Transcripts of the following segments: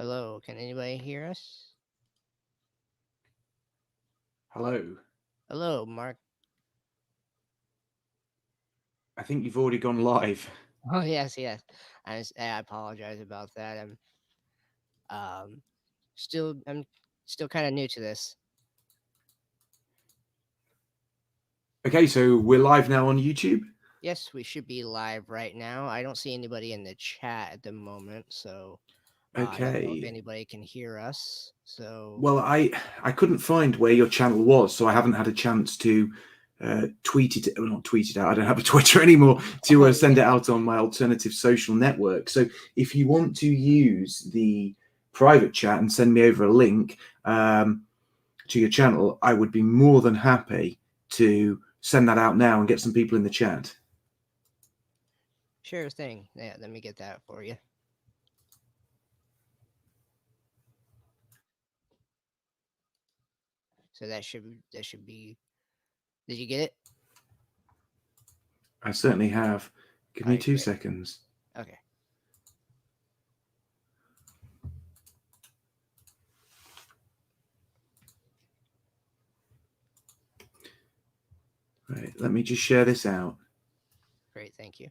Hello, can anybody hear us? Hello. Hello, Mark. I think you've already gone live. Oh yes, yes. I apologize about that. Um I'm still kind of new to this. Okay, so we're live now on YouTube. Yes, we should be live right now. I don't see anybody in the chat at the moment, so I don't know if Okay. anybody can hear us. So Well, I couldn't find where your channel was, so I haven't had a chance to tweet it. Well, not tweet it out. I don't have a Twitter anymore to oh send yeah, it out on my alternative social network. So if you want to use the private chat and send me over a link to your channel, I would be more than happy to send that out now and get some people in the chat. sure thing. Yeah, let me get that for you. So that should be. Did you get it? I certainly have. Give All me right, two great. seconds. Okay. Right, let me just share this out, Great, thank you.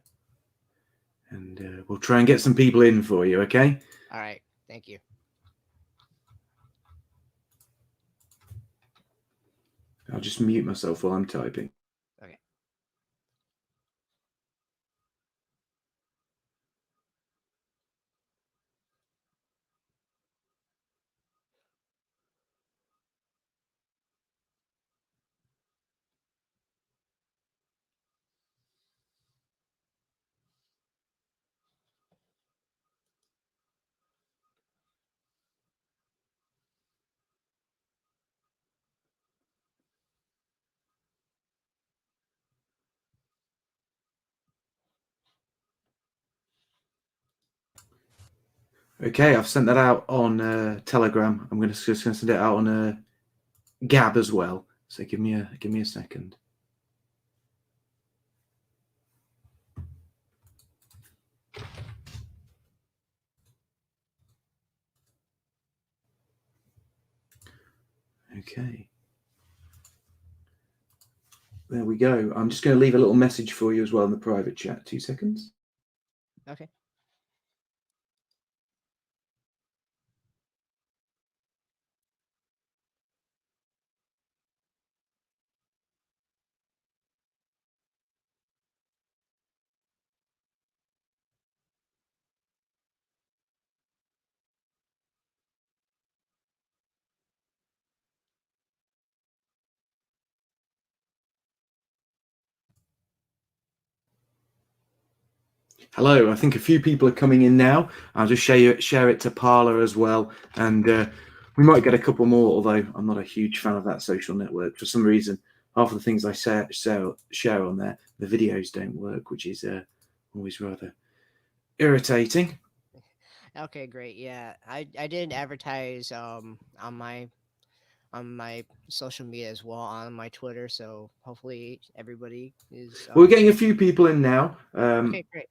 and we'll try and get some people in for you, okay? All right, thank you. I'll just mute myself while I'm typing. Okay. Okay, I've sent that out on Telegram. I'm just going to send it out on Gab as well. So give me a second. Okay. There we go. I'm just going to leave a little message for you as well in the private chat. 2 seconds. Okay. Hello. I think a few people are coming in now. I'll just share it to Parler as well, and we might get a couple more. Although I'm not a huge fan of that social network for some reason. Half of the things I share on there, the videos don't work, which is always rather irritating. Okay, great. Yeah, I did advertise on my social media as well on my Twitter, so hopefully everybody is We're getting a few people in now. okay, great.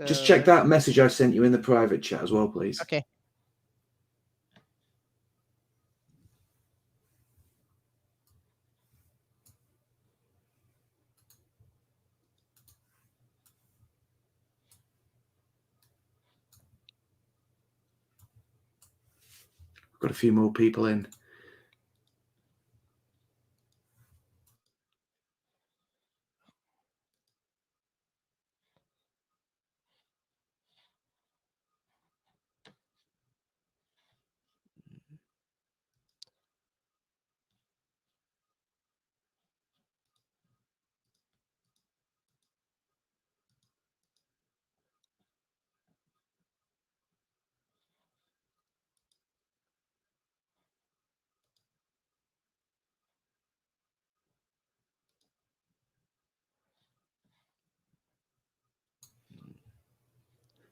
Just check So that message I sent you in the private chat as well, please. okay. We've got a few more people in.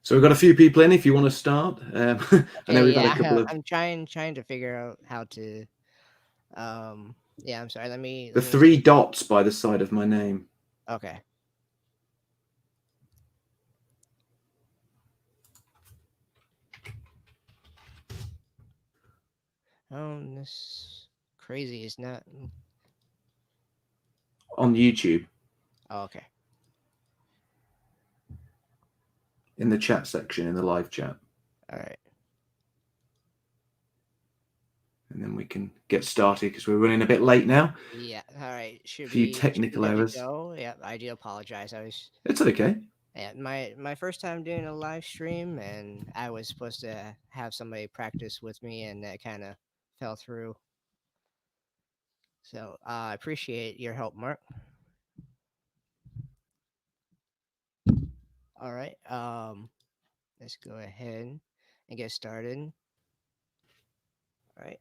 So we've got a few people in. If you want to start, I know Okay, we've had a yeah. couple of I'm trying to figure out how to yeah, I'm sorry. the Let me three dots by the side of my name. okay. This crazy is not. on YouTube Oh, okay. in the chat section in the live chat, All right. and then we can get started because we're running a bit late now. Yeah. All right. A few Should be technical good to errors. go. Yeah. I do apologize. I was It's okay. yeah, my first time doing a live stream, and I was supposed to have somebody practice with me, and that kind of fell through. So I appreciate your help, Mark. All right. Let's go ahead and get started. All right.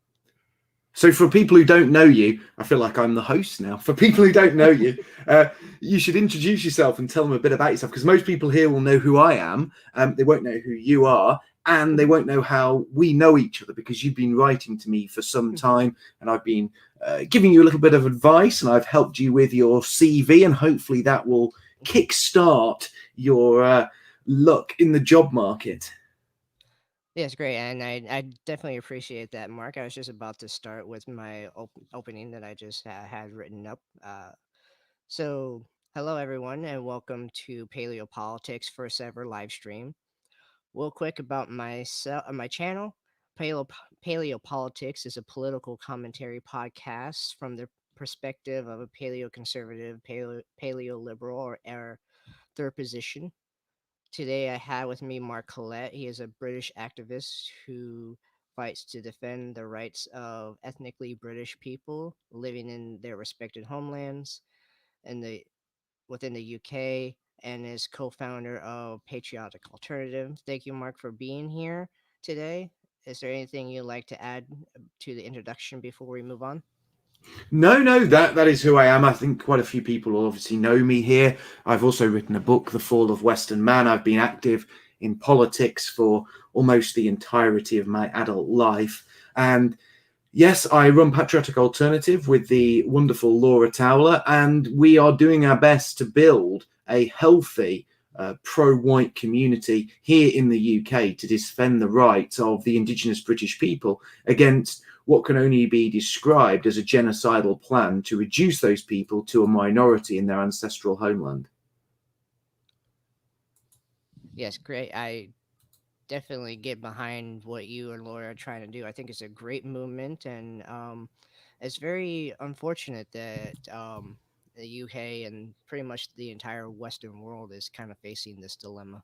So, for people who don't know you, I feel like I'm the host now. For people who don't know you, you should introduce yourself and tell them a bit about yourself because most people here will know who I am. They won't know who you are, and they won't know how we know each other because you've been writing to me for some time, and I've been giving you a little bit of advice, and I've helped you with your CV, and hopefully that will kickstart your luck in the job market. Yes, great, and I definitely appreciate that, Mark. I was just about to start with my opening that I just had written up. So, hello everyone, and welcome to Paleo Politics' first ever live stream. Real quick about my channel. Paleo Paleo Politics is a political commentary podcast from the perspective of a paleo conservative, paleo liberal, or third position. Today I have with me Mark Collett. He is a British activist who fights to defend the rights of ethnically British people living in their respected homelands and the within the UK, and is co-founder of Patriotic Alternative. Thank you, Mark, for being here today. Is there anything you'd like to add to the introduction before we move on? No, that is who I am. I think quite a few people will obviously know me here. I've also written a book, The Fall of Western Man. I've been active in politics for almost the entirety of my adult life. And yes, I run Patriotic Alternative with the wonderful Laura Towler, and we are doing our best to build a healthy pro-white community here in the UK to defend the rights of the Indigenous British people against what can only be described as a genocidal plan to reduce those people to a minority in their ancestral homeland. Yes, great. I definitely get behind what you and Laura are trying to do. I think it's a great movement, and it's very unfortunate that the UK and pretty much the entire Western world is kind of facing this dilemma.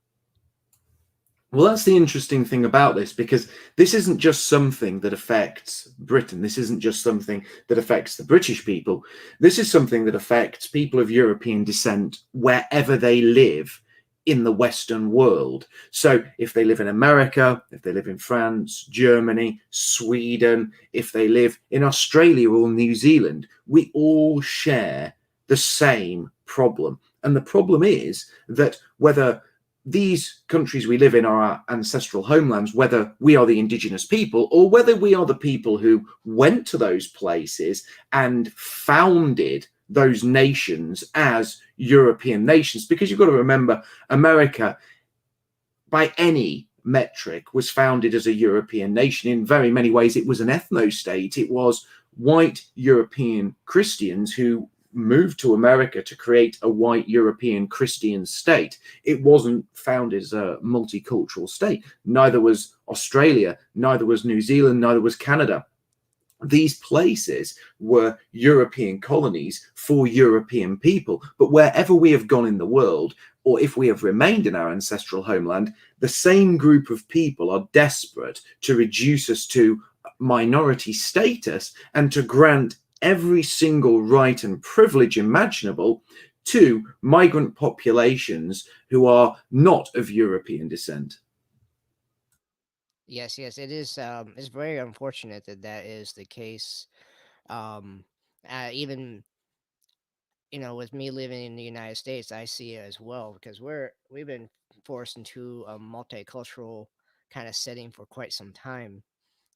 Well, that's the interesting thing about this, because this isn't just something that affects Britain. This isn't just something that affects the British people. This is something that affects people of European descent wherever they live in the Western world. So if they live in America, if they live in France, Germany, Sweden, if they live in Australia or New Zealand, we all share the same problem. And the problem is that whether these countries we live in are our ancestral homelands, whether we are the indigenous people or whether we are the people who went to those places and founded those nations as European nations. Because you've got to remember, America, by any metric, was founded as a European nation. In very many ways, it was an ethno state. It was white European Christians who moved to America to create a white European Christian state. It wasn't founded as a multicultural state. Neither was Australia, neither was New Zealand, neither was Canada. These places were European colonies for European people. But wherever we have gone in the world, or if we have remained in our ancestral homeland, the same group of people are desperate to reduce us to minority status and to grant every single right and privilege imaginable to migrant populations who are not of European descent. Yes, yes, it is. It's very unfortunate that that is the case. Um, even with me living in the United States, I see it as well because we've been forced into a multicultural kind of setting for quite some time.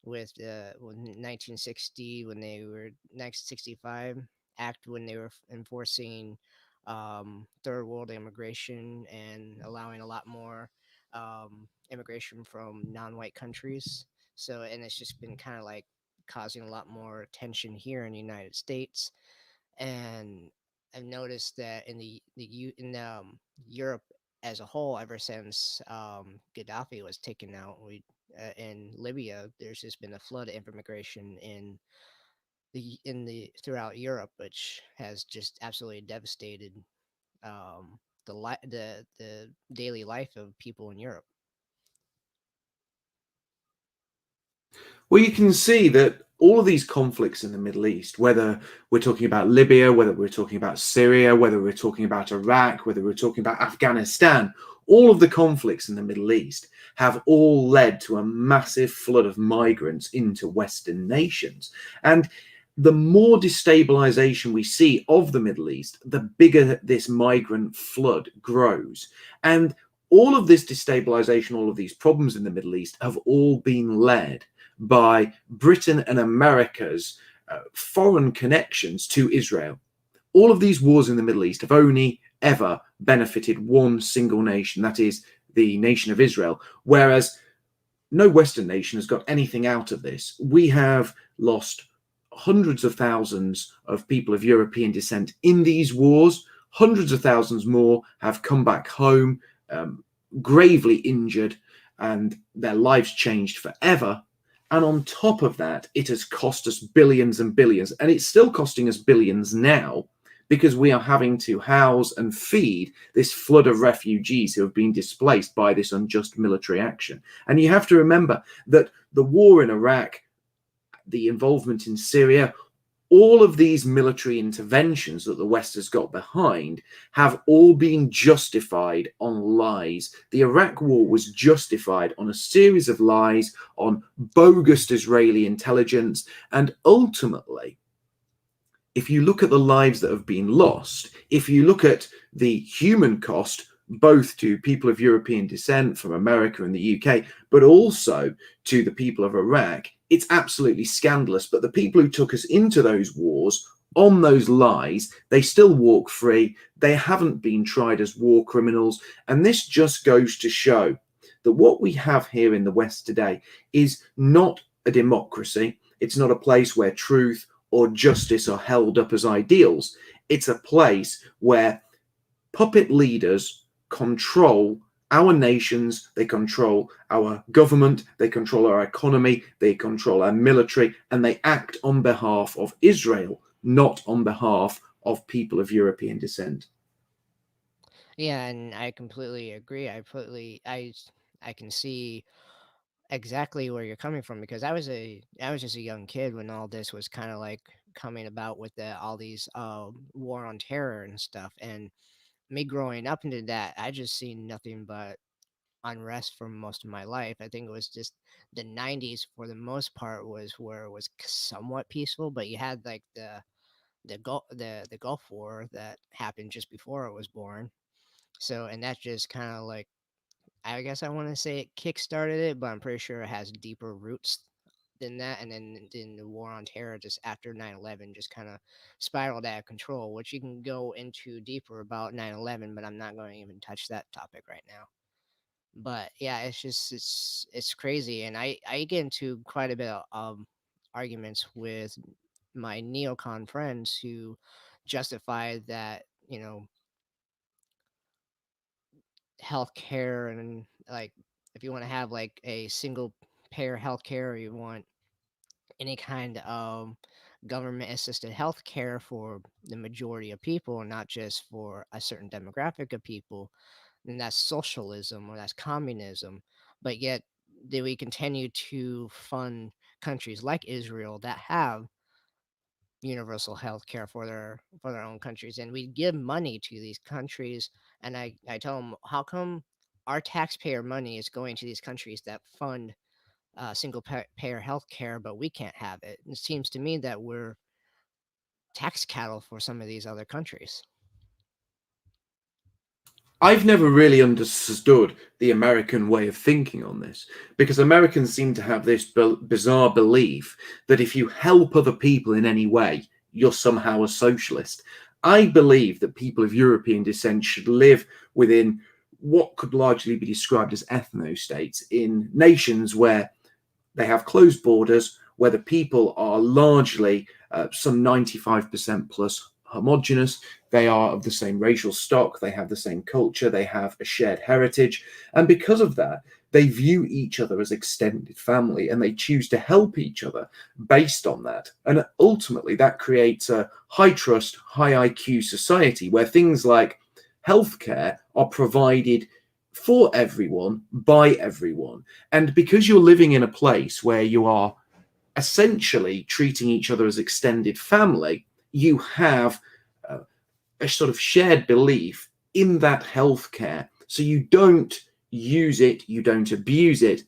With 1960 when they were 1965 act when they were enforcing third world immigration and allowing a lot more immigration from non-white countries. So and it's just been kind of like causing a lot more tension here in the United States. And I've noticed that in Europe as a whole, ever since Gaddafi was taken out, we in Libya, there's just been a flood of immigration in the throughout Europe, which has just absolutely devastated the daily life of people in Europe. Well, you can see that all of these conflicts in the Middle East, whether we're talking about Libya, whether we're talking about Syria, whether we're talking about Iraq, whether we're talking about Afghanistan, all of the conflicts in the Middle East have all led to a massive flood of migrants into Western nations. And the more destabilization we see of the Middle East, the bigger this migrant flood grows. And all of this destabilization, all of these problems in the Middle East have all been led by Britain and America's foreign connections to Israel. All of these wars in the Middle East have only ever benefited one single nation, that is the nation of Israel, whereas no Western nation has got anything out of this. We have lost hundreds of thousands of people of European descent in these wars. Hundreds of thousands more have come back home, gravely injured, and their lives changed forever. And on top of that, it has cost us billions and billions. And it's still costing us billions now because we are having to house and feed this flood of refugees who have been displaced by this unjust military action. And you have to remember that the war in Iraq, the involvement in Syria, all of these military interventions that the West has got behind have all been justified on lies. The Iraq war was justified on a series of lies, on bogus Israeli intelligence, and ultimately, if you look at the lives that have been lost, if you look at the human cost, both to people of European descent from America and the UK, but also to the people of Iraq, it's absolutely scandalous. But the people who took us into those wars on those lies, they still walk free. They haven't been tried as war criminals. And this just goes to show that what we have here in the West today is not a democracy. It's not a place where truth or justice are held up as ideals. It's a place where puppet leaders control our nations, they control our government, they control our economy, they control our military, and they act on behalf of Israel, not on behalf of people of European descent. Yeah, and I completely agree. I can see exactly where you're coming from because I was just a young kid when all this was kind of like coming about with all these war on terror and stuff. And me growing up into that, I just seen nothing but unrest for most of my life. I think it was just the 90s for the most part was where it was somewhat peaceful, but you had like the Gulf War that happened just before I was born. So, and that just kind of like, I guess I want to say it kickstarted it, but I'm pretty sure it has deeper roots than that. And then the war on terror just after 9/11 just kind of spiraled out of control, which you can go into deeper about 9/11, but I'm not going to even touch that topic right now. But yeah, it's crazy, and I get into quite a bit of arguments with my neocon friends who justify that healthcare and like if you want to have like a single payer healthcare, or you want any kind of government assisted healthcare for the majority of people, and not just for a certain demographic of people, then that's socialism or that's communism. But yet, do we continue to fund countries like Israel that have universal health care for their own countries, and we give money to these countries? And I tell them, how come our taxpayer money is going to these countries that fund payer health care, but we can't have it? It seems to me that we're tax cattle for some of these other countries. I've never really understood the American way of thinking on this because Americans seem to have this bizarre belief that if you help other people in any way, you're somehow a socialist. I believe that people of European descent should live within what could largely be described as ethno states in nations where they have closed borders, where the people are largely some 95% plus homogenous. They are of the same racial stock, they have the same culture, they have a shared heritage. And because of that, they view each other as extended family and they choose to help each other based on that. And ultimately, that creates a high trust, high IQ society where things like healthcare are provided for everyone by everyone. And because you're living in a place where you are essentially treating each other as extended family, you have uh, a sort of shared belief in that healthcare. So you don't use it, you don't abuse it,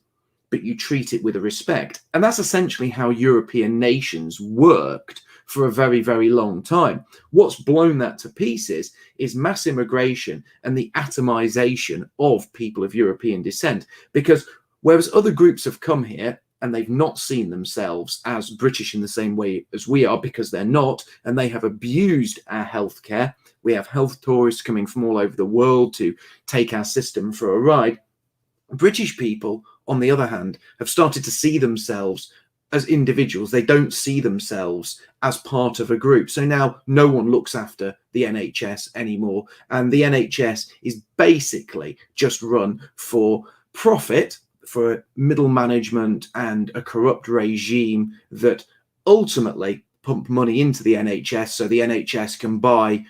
but you treat it with a respect. And that's essentially how European nations worked for a very, very long time. What's blown that to pieces is mass immigration and the atomization of people of European descent. Because whereas other groups have come here and they've not seen themselves as British in the same way as we are because they're not, and they have abused our healthcare. We have health tourists coming from all over the world to take our system for a ride. British people, on the other hand, have started to see themselves as individuals. They don't see themselves as part of a group. So now no one looks after the NHS anymore. And the NHS is basically just run for profit, for middle management and a corrupt regime that ultimately pump money into the NHS so the NHS can buy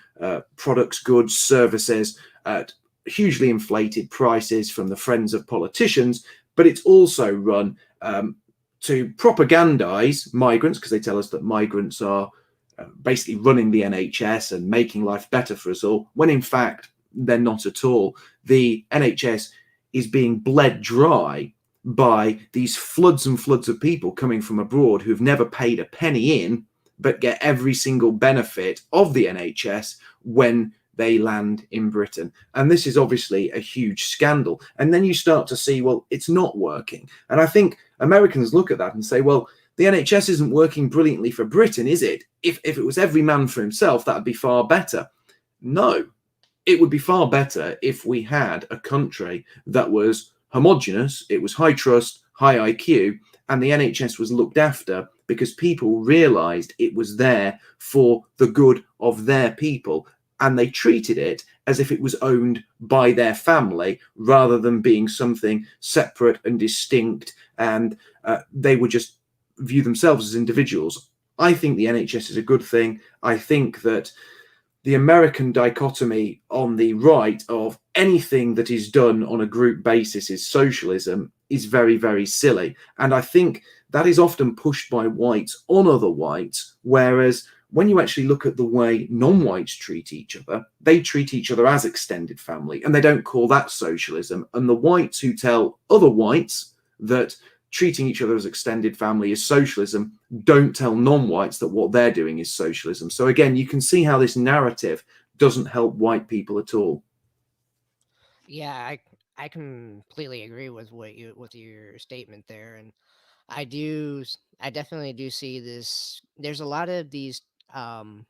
products, goods, services at hugely inflated prices from the friends of politicians, but it's also run to propagandize migrants because they tell us that migrants are basically running the NHS and making life better for us all, when in fact they're not at all. The NHS is being bled dry by these floods and floods of people coming from abroad who've never paid a penny in, but get every single benefit of the NHS when they land in Britain. And this is obviously a huge scandal. And then you start to see, well, it's not working. And I think Americans look at that and say, well, the NHS isn't working brilliantly for Britain, is it? If it was every man for himself, that'd be far better. No, it would be far better if we had a country that was homogenous, it was high trust, high IQ, and the NHS was looked after because people realised it was there for the good of their people. And they treated it as if it was owned by their family rather than being something separate and distinct. And they would just view themselves as individuals. I think the NHS is a good thing. I think that the American dichotomy on the right of anything that is done on a group basis is socialism is very, very silly. And I think that is often pushed by whites on other whites, whereas when you actually look at the way non-whites treat each other, they treat each other as extended family, and they don't call that socialism. And the whites who tell other whites that treating each other as extended family is socialism don't tell non-whites that what they're doing is socialism. So again, you can see how this narrative doesn't help white people at all. Yeah, I completely agree with with your statement there, and I definitely do see this. There's a lot of these um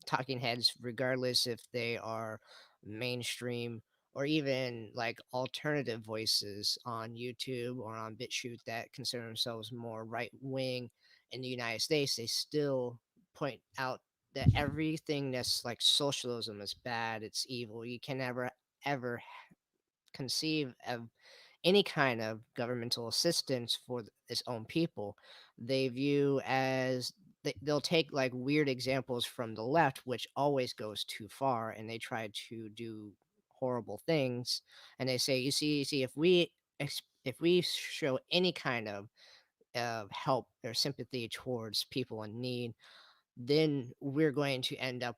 talking heads, regardless if they are mainstream or even like alternative voices on YouTube or on BitChute that consider themselves more right wing in the United States. They still point out that everything that's like socialism is bad, it's evil. You can never ever conceive of any kind of governmental assistance for its own people. They view as they'll take like weird examples from the left, which always goes too far, and they try to do horrible things. And they say, you see, if we show any kind of help or sympathy towards people in need, then we're going to end up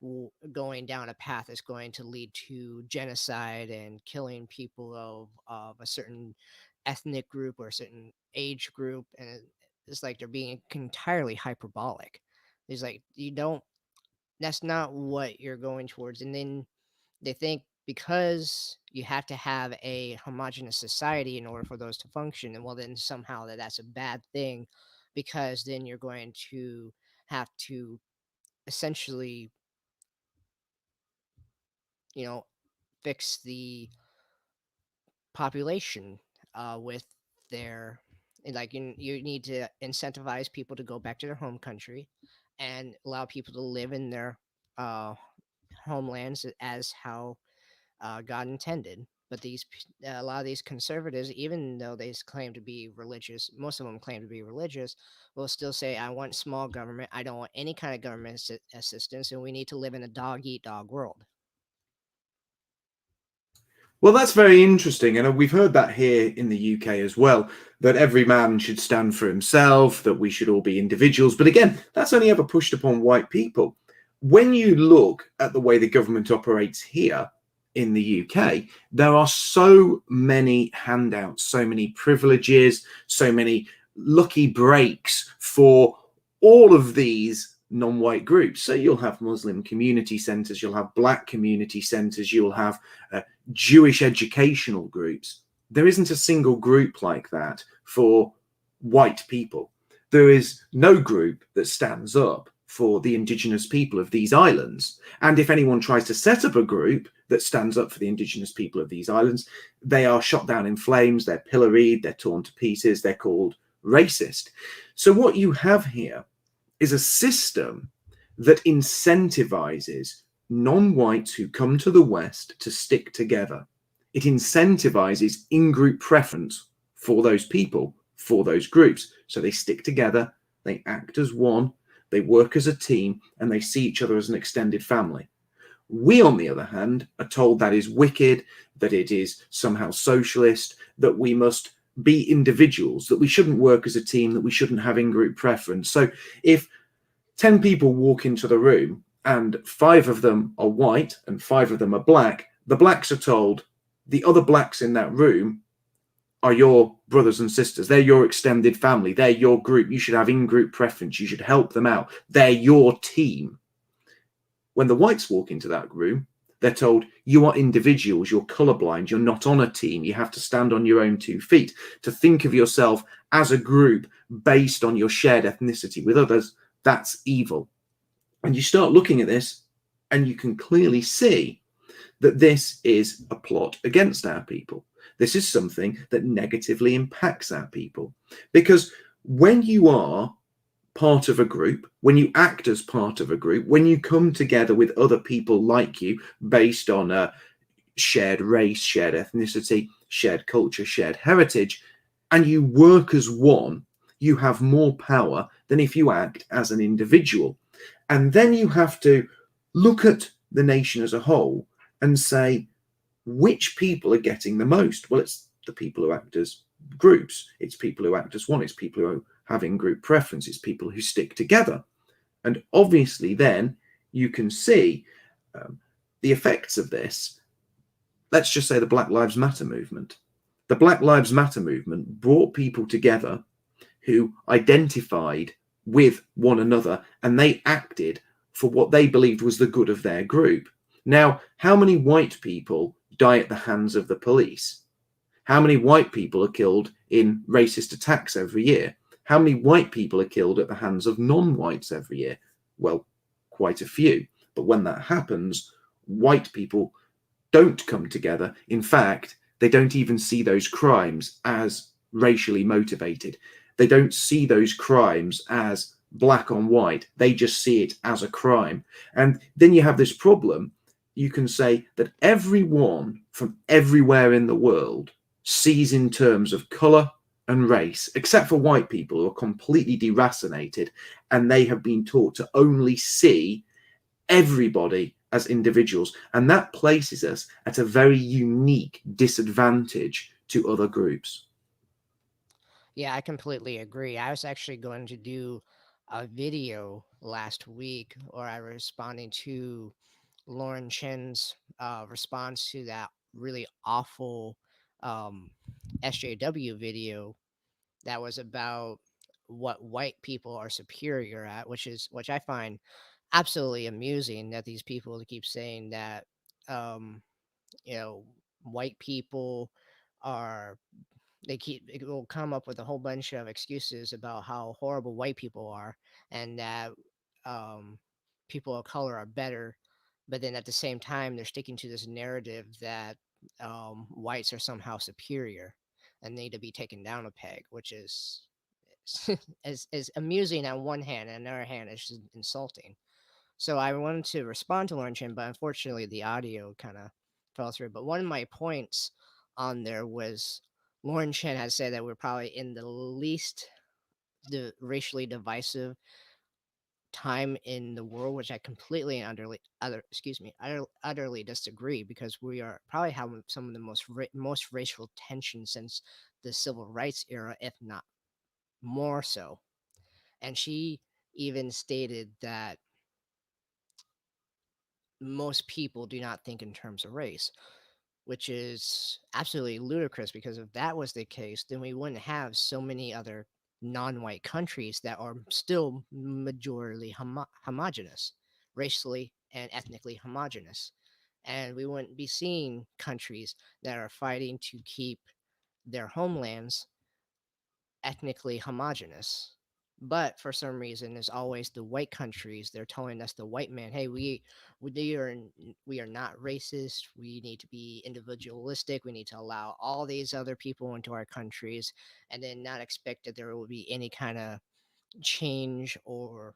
going down a path that's going to lead to genocide and killing people of a certain ethnic group or a certain age group. And it's like they're being entirely hyperbolic. It's like, you don't, that's not what you're going towards. And then they think because you have to have a homogenous society in order for those to function, and well, then somehow that's a bad thing because then you're going to have to essentially, you know, fix the population with their Like you need to incentivize people to go back to their home country and allow people to live in their uh, homelands as how God intended. But a lot of these conservatives, even though they claim to be religious, most of them claim to be religious, will still say, "I want small government. I don't want any kind of government assistance, and we need to live in a dog eat dog world." Well, that's very interesting. And we've heard that here in the UK as well, that every man should stand for himself, that we should all be individuals. But again, that's only ever pushed upon white people. When you look at the way the government operates here in the UK, there are so many handouts, so many privileges, so many lucky breaks for all of these non-white groups. So you'll have Muslim community centres, you'll have black community centres, you'll have Jewish educational groups. There isn't a single group like that for white people. There is no group that stands up for the indigenous people of these islands. And if anyone tries to set up a group that stands up for the indigenous people of these islands, they are shot down in flames, they're pilloried, they're torn to pieces, they're called racist. So what you have here is a system that incentivizes non-whites who come to the West to stick together. It incentivizes in-group preference for those people, for those groups. So they stick together, they act as one, they work as a team, and they see each other as an extended family. We, on the other hand, are told that is wicked, that it is somehow socialist, that we must be individuals, that we shouldn't work as a team, that we shouldn't have in-group preference. So if 10 people walk into the room and 5 of them are white and 5 of them are black, the blacks are told the other blacks in that room are your brothers and sisters. They're your extended family. They're your group. You should have in-group preference. You should help them out. They're your team. When the whites walk into that room, they're told you are individuals, you're colorblind, you're not on a team, you have to stand on your own 2 feet. To think of yourself as a group based on your shared ethnicity with others, that's evil. And you start looking at this and you can clearly see that this is a plot against our people. This is something that negatively impacts our people. Because when you are part of a group, when you act as part of a group, when you come together with other people like you based on a shared race, shared ethnicity, shared culture, shared heritage, and you work as one, you have more power than if you act as an individual. And then you have to look at the nation as a whole and say, which people are getting the most? Well, it's the people who act as groups, it's people who act as one, it's people who have in group preference, it's people who stick together. And obviously, then you can see the effects of this. Let's just say the Black Lives Matter movement. The Black Lives Matter movement brought people together who identified with one another and they acted for what they believed was the good of their group. Now, how many white people die at the hands of the police? How many white people are killed in racist attacks every year? How many white people are killed at the hands of non-whites every year? Well, quite a few. But when that happens, white people don't come together. In fact, they don't even see those crimes as racially motivated. They don't see those crimes as black on white. They just see it as a crime. And then you have this problem. You can say that everyone from everywhere in the world sees in terms of color and race, except for white people who are completely deracinated and they have been taught to only see everybody as individuals. And that places us at a very unique disadvantage to other groups. Yeah, I completely agree. I was actually going to do a video last week where I was responding to Lauren Chen's response to that really awful um, SJW video that was about what white people are superior at, which I find absolutely amusing that these people keep saying that um, you know white people are it will come up with a whole bunch of excuses about how horrible white people are and that um, people of color are better, but then at the same time they're sticking to this narrative that whites are somehow superior. and need to be taken down a peg, which is is amusing on one hand, and on the other hand, it's just insulting. So I wanted to respond to Lauren Chin, but unfortunately the audio kind of fell through. But one of my points on there was Lauren Chin has said that we're probably in the least racially divisive time in the world, which I completely and utterly disagree, because we are probably having some of the most racial tension since the civil rights era, if not more so. And she even stated that most people do not think in terms of race, which is absolutely ludicrous, because if that was the case, then we wouldn't have so many other non-white countries that are still majorly homogenous, racially and ethnically homogenous. And we wouldn't be seeing countries that are fighting to keep their homelands ethnically homogenous. But for some reason, there's always the white countries. They're telling us, the white man, hey, we are not racist. We need to be individualistic. We need to allow all these other people into our countries, and then not expect that there will be any kind of change or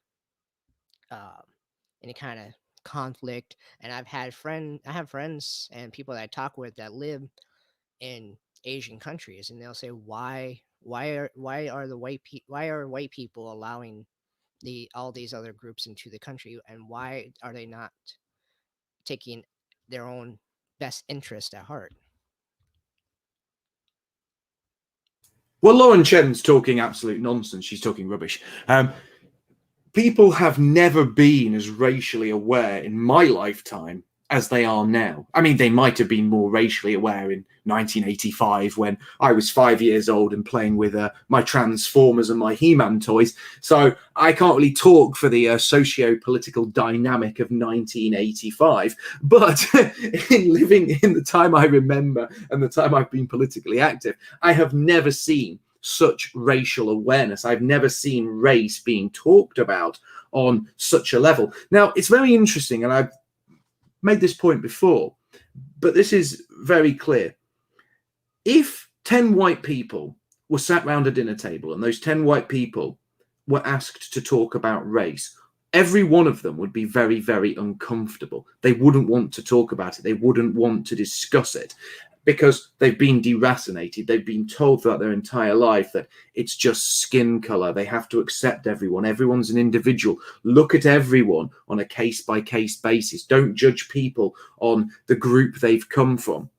um, any kind of conflict. And I have friends and people that I talk with that live in Asian countries, and they'll say, why are white people allowing all these other groups into the country, and why are they not taking their own best interest at heart? Well, Lauren Chen's talking absolute nonsense. She's talking rubbish. People have never been as racially aware in my lifetime as they are now. I mean, they might have been more racially aware in 1985 when I was 5 years old and playing with my Transformers and my He-Man toys. So I can't really talk for the socio-political dynamic of 1985. But in living in the time I remember and the time I've been politically active, I have never seen such racial awareness. I've never seen race being talked about on such a level. Now, it's very interesting, and I've made this point before, but this is very clear. If 10 white people were sat round a dinner table and those 10 white people were asked to talk about race, every one of them would be very, very uncomfortable. They wouldn't want to talk about it. They wouldn't want to discuss it, because they've been deracinated. They've been told throughout their entire life that it's just skin color. They have to accept everyone. Everyone's an individual. Look at everyone on a case-by-case basis. Don't judge people on the group they've come from.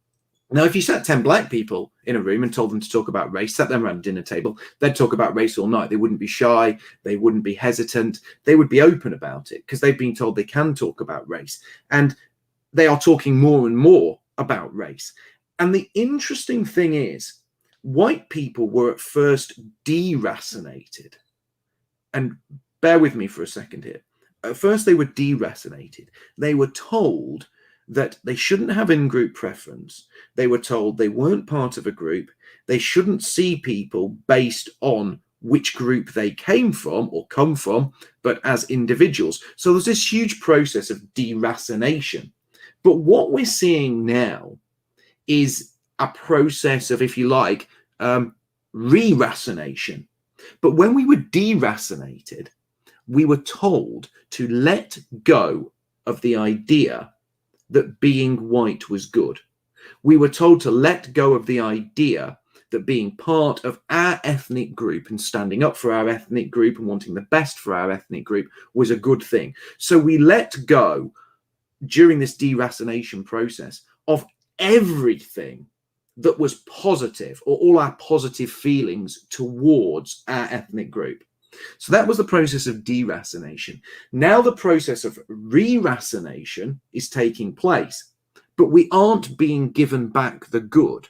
Now, if you sat 10 black people in a room and told them to talk about race, sat them around a dinner table, they'd talk about race all night. They wouldn't be shy. They wouldn't be hesitant. They would be open about it, because they've been told they can talk about race. And they are talking more and more about race. And the interesting thing is, white people were at first deracinated. And bear with me for a second here. At first, they were deracinated. They were told that they shouldn't have in-group preference. They were told they weren't part of a group. They shouldn't see people based on which group they came from or come from, but as individuals. So there's this huge process of deracination. But what we're seeing now is a process of, if you like, re-racination. But when we were deracinated, we were told to let go of the idea that being white was good. We were told to let go of the idea that being part of our ethnic group and standing up for our ethnic group and wanting the best for our ethnic group was a good thing. So we let go during this deracination process of everything that was positive, or all our positive feelings towards our ethnic group. So that was the process of deracination. Now the process of re-racination is taking place, but we aren't being given back the good.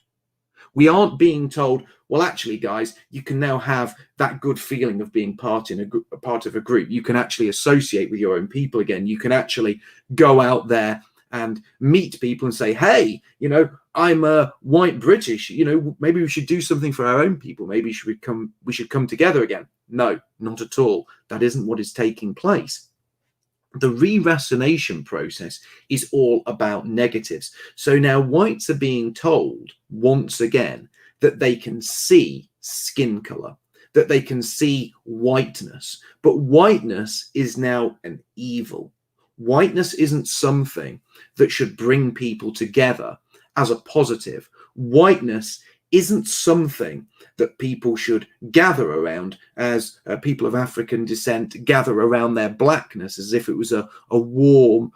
We aren't being told, well, actually, guys, you can now have that good feeling of being part of a group. You can actually associate with your own people again. You can actually go out there and meet people and say, hey, I'm a white British, maybe we should do something for our own people. Maybe we should come together again. No, not at all. That isn't what is taking place. The re-racination process is all about negatives. So now whites are being told once again that they can see skin color, that they can see whiteness. But whiteness is now an evil. Whiteness isn't something that should bring people together as a positive. Whiteness isn't something that people should gather around as people of African descent gather around their blackness as if it was a warm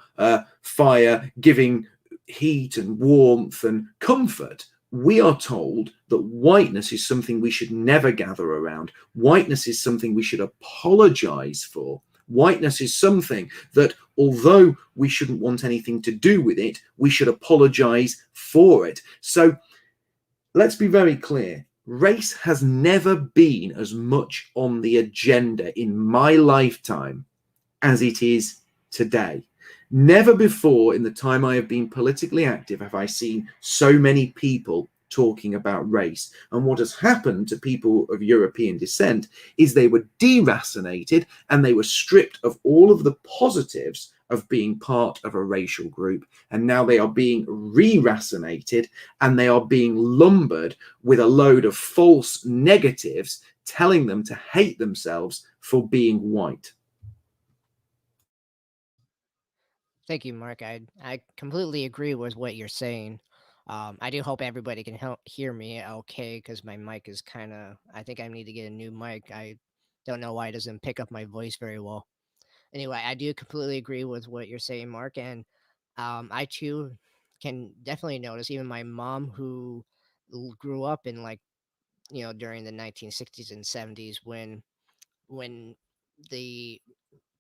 fire giving heat and warmth and comfort. We are told that whiteness is something we should never gather around. Whiteness is something we should apologize for. Whiteness is something that, although we shouldn't want anything to do with it, we should apologize for it. So let's be very clear. Race has never been as much on the agenda in my lifetime as it is today. Never before in the time I have been politically active have I seen so many people talking about race. And what has happened to people of European descent is they were deracinated and they were stripped of all of the positives of being part of a racial group. And now they are being re-racinated and they are being lumbered with a load of false negatives telling them to hate themselves for being white. Thank you, Mark. I completely agree with what you're saying. I do hope everybody can hear me okay because my mic is kind of. I think I need to get a new mic. I don't know why it doesn't pick up my voice very well. Anyway, I do completely agree with what you're saying, Mark, and I too can definitely notice. Even my mom, who grew up in like during the 1960s and 70s when the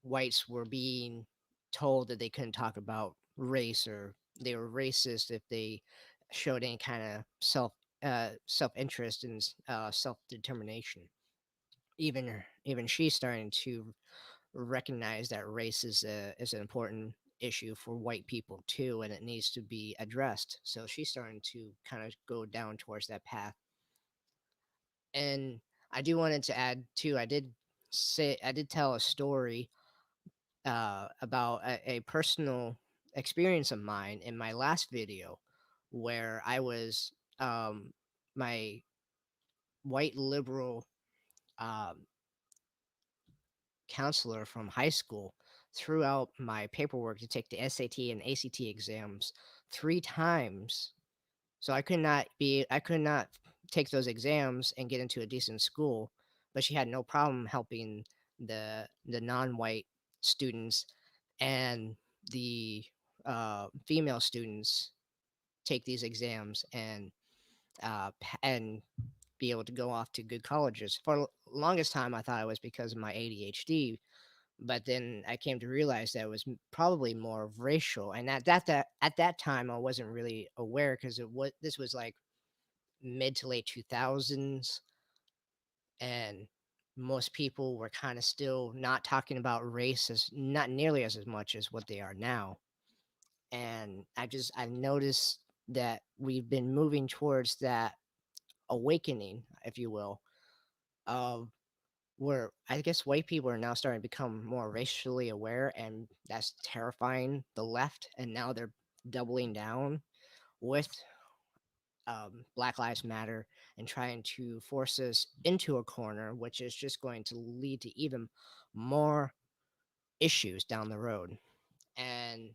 whites were being told that they couldn't talk about race or they were racist if they showed any kind of self interest and self determination. Even she's starting to recognize that race is an important issue for white people too, and it needs to be addressed. So she's starting to kind of go down towards that path. And I do wanted to add too. I did tell a story about a personal experience of mine in my last video where I was my white liberal um, counselor from high school threw out my paperwork to take the SAT and ACT exams 3 times. So I could not take those exams and get into a decent school, but she had no problem helping the non-white students and the female students take these exams and be able to go off to good colleges. For the longest time, I thought it was because of my ADHD, but then I came to realize that it was probably more of racial. And at that time, I wasn't really aware because this was like mid to late 2000s, and most people were kind of still not talking about race as not nearly as much as what they are now. And I noticed that we've been moving towards that awakening, if you will, of where I guess white people are now starting to become more racially aware, and that's terrifying the left. And now they're doubling down with Black Lives Matter and trying to force us into a corner, which is just going to lead to even more issues down the road. And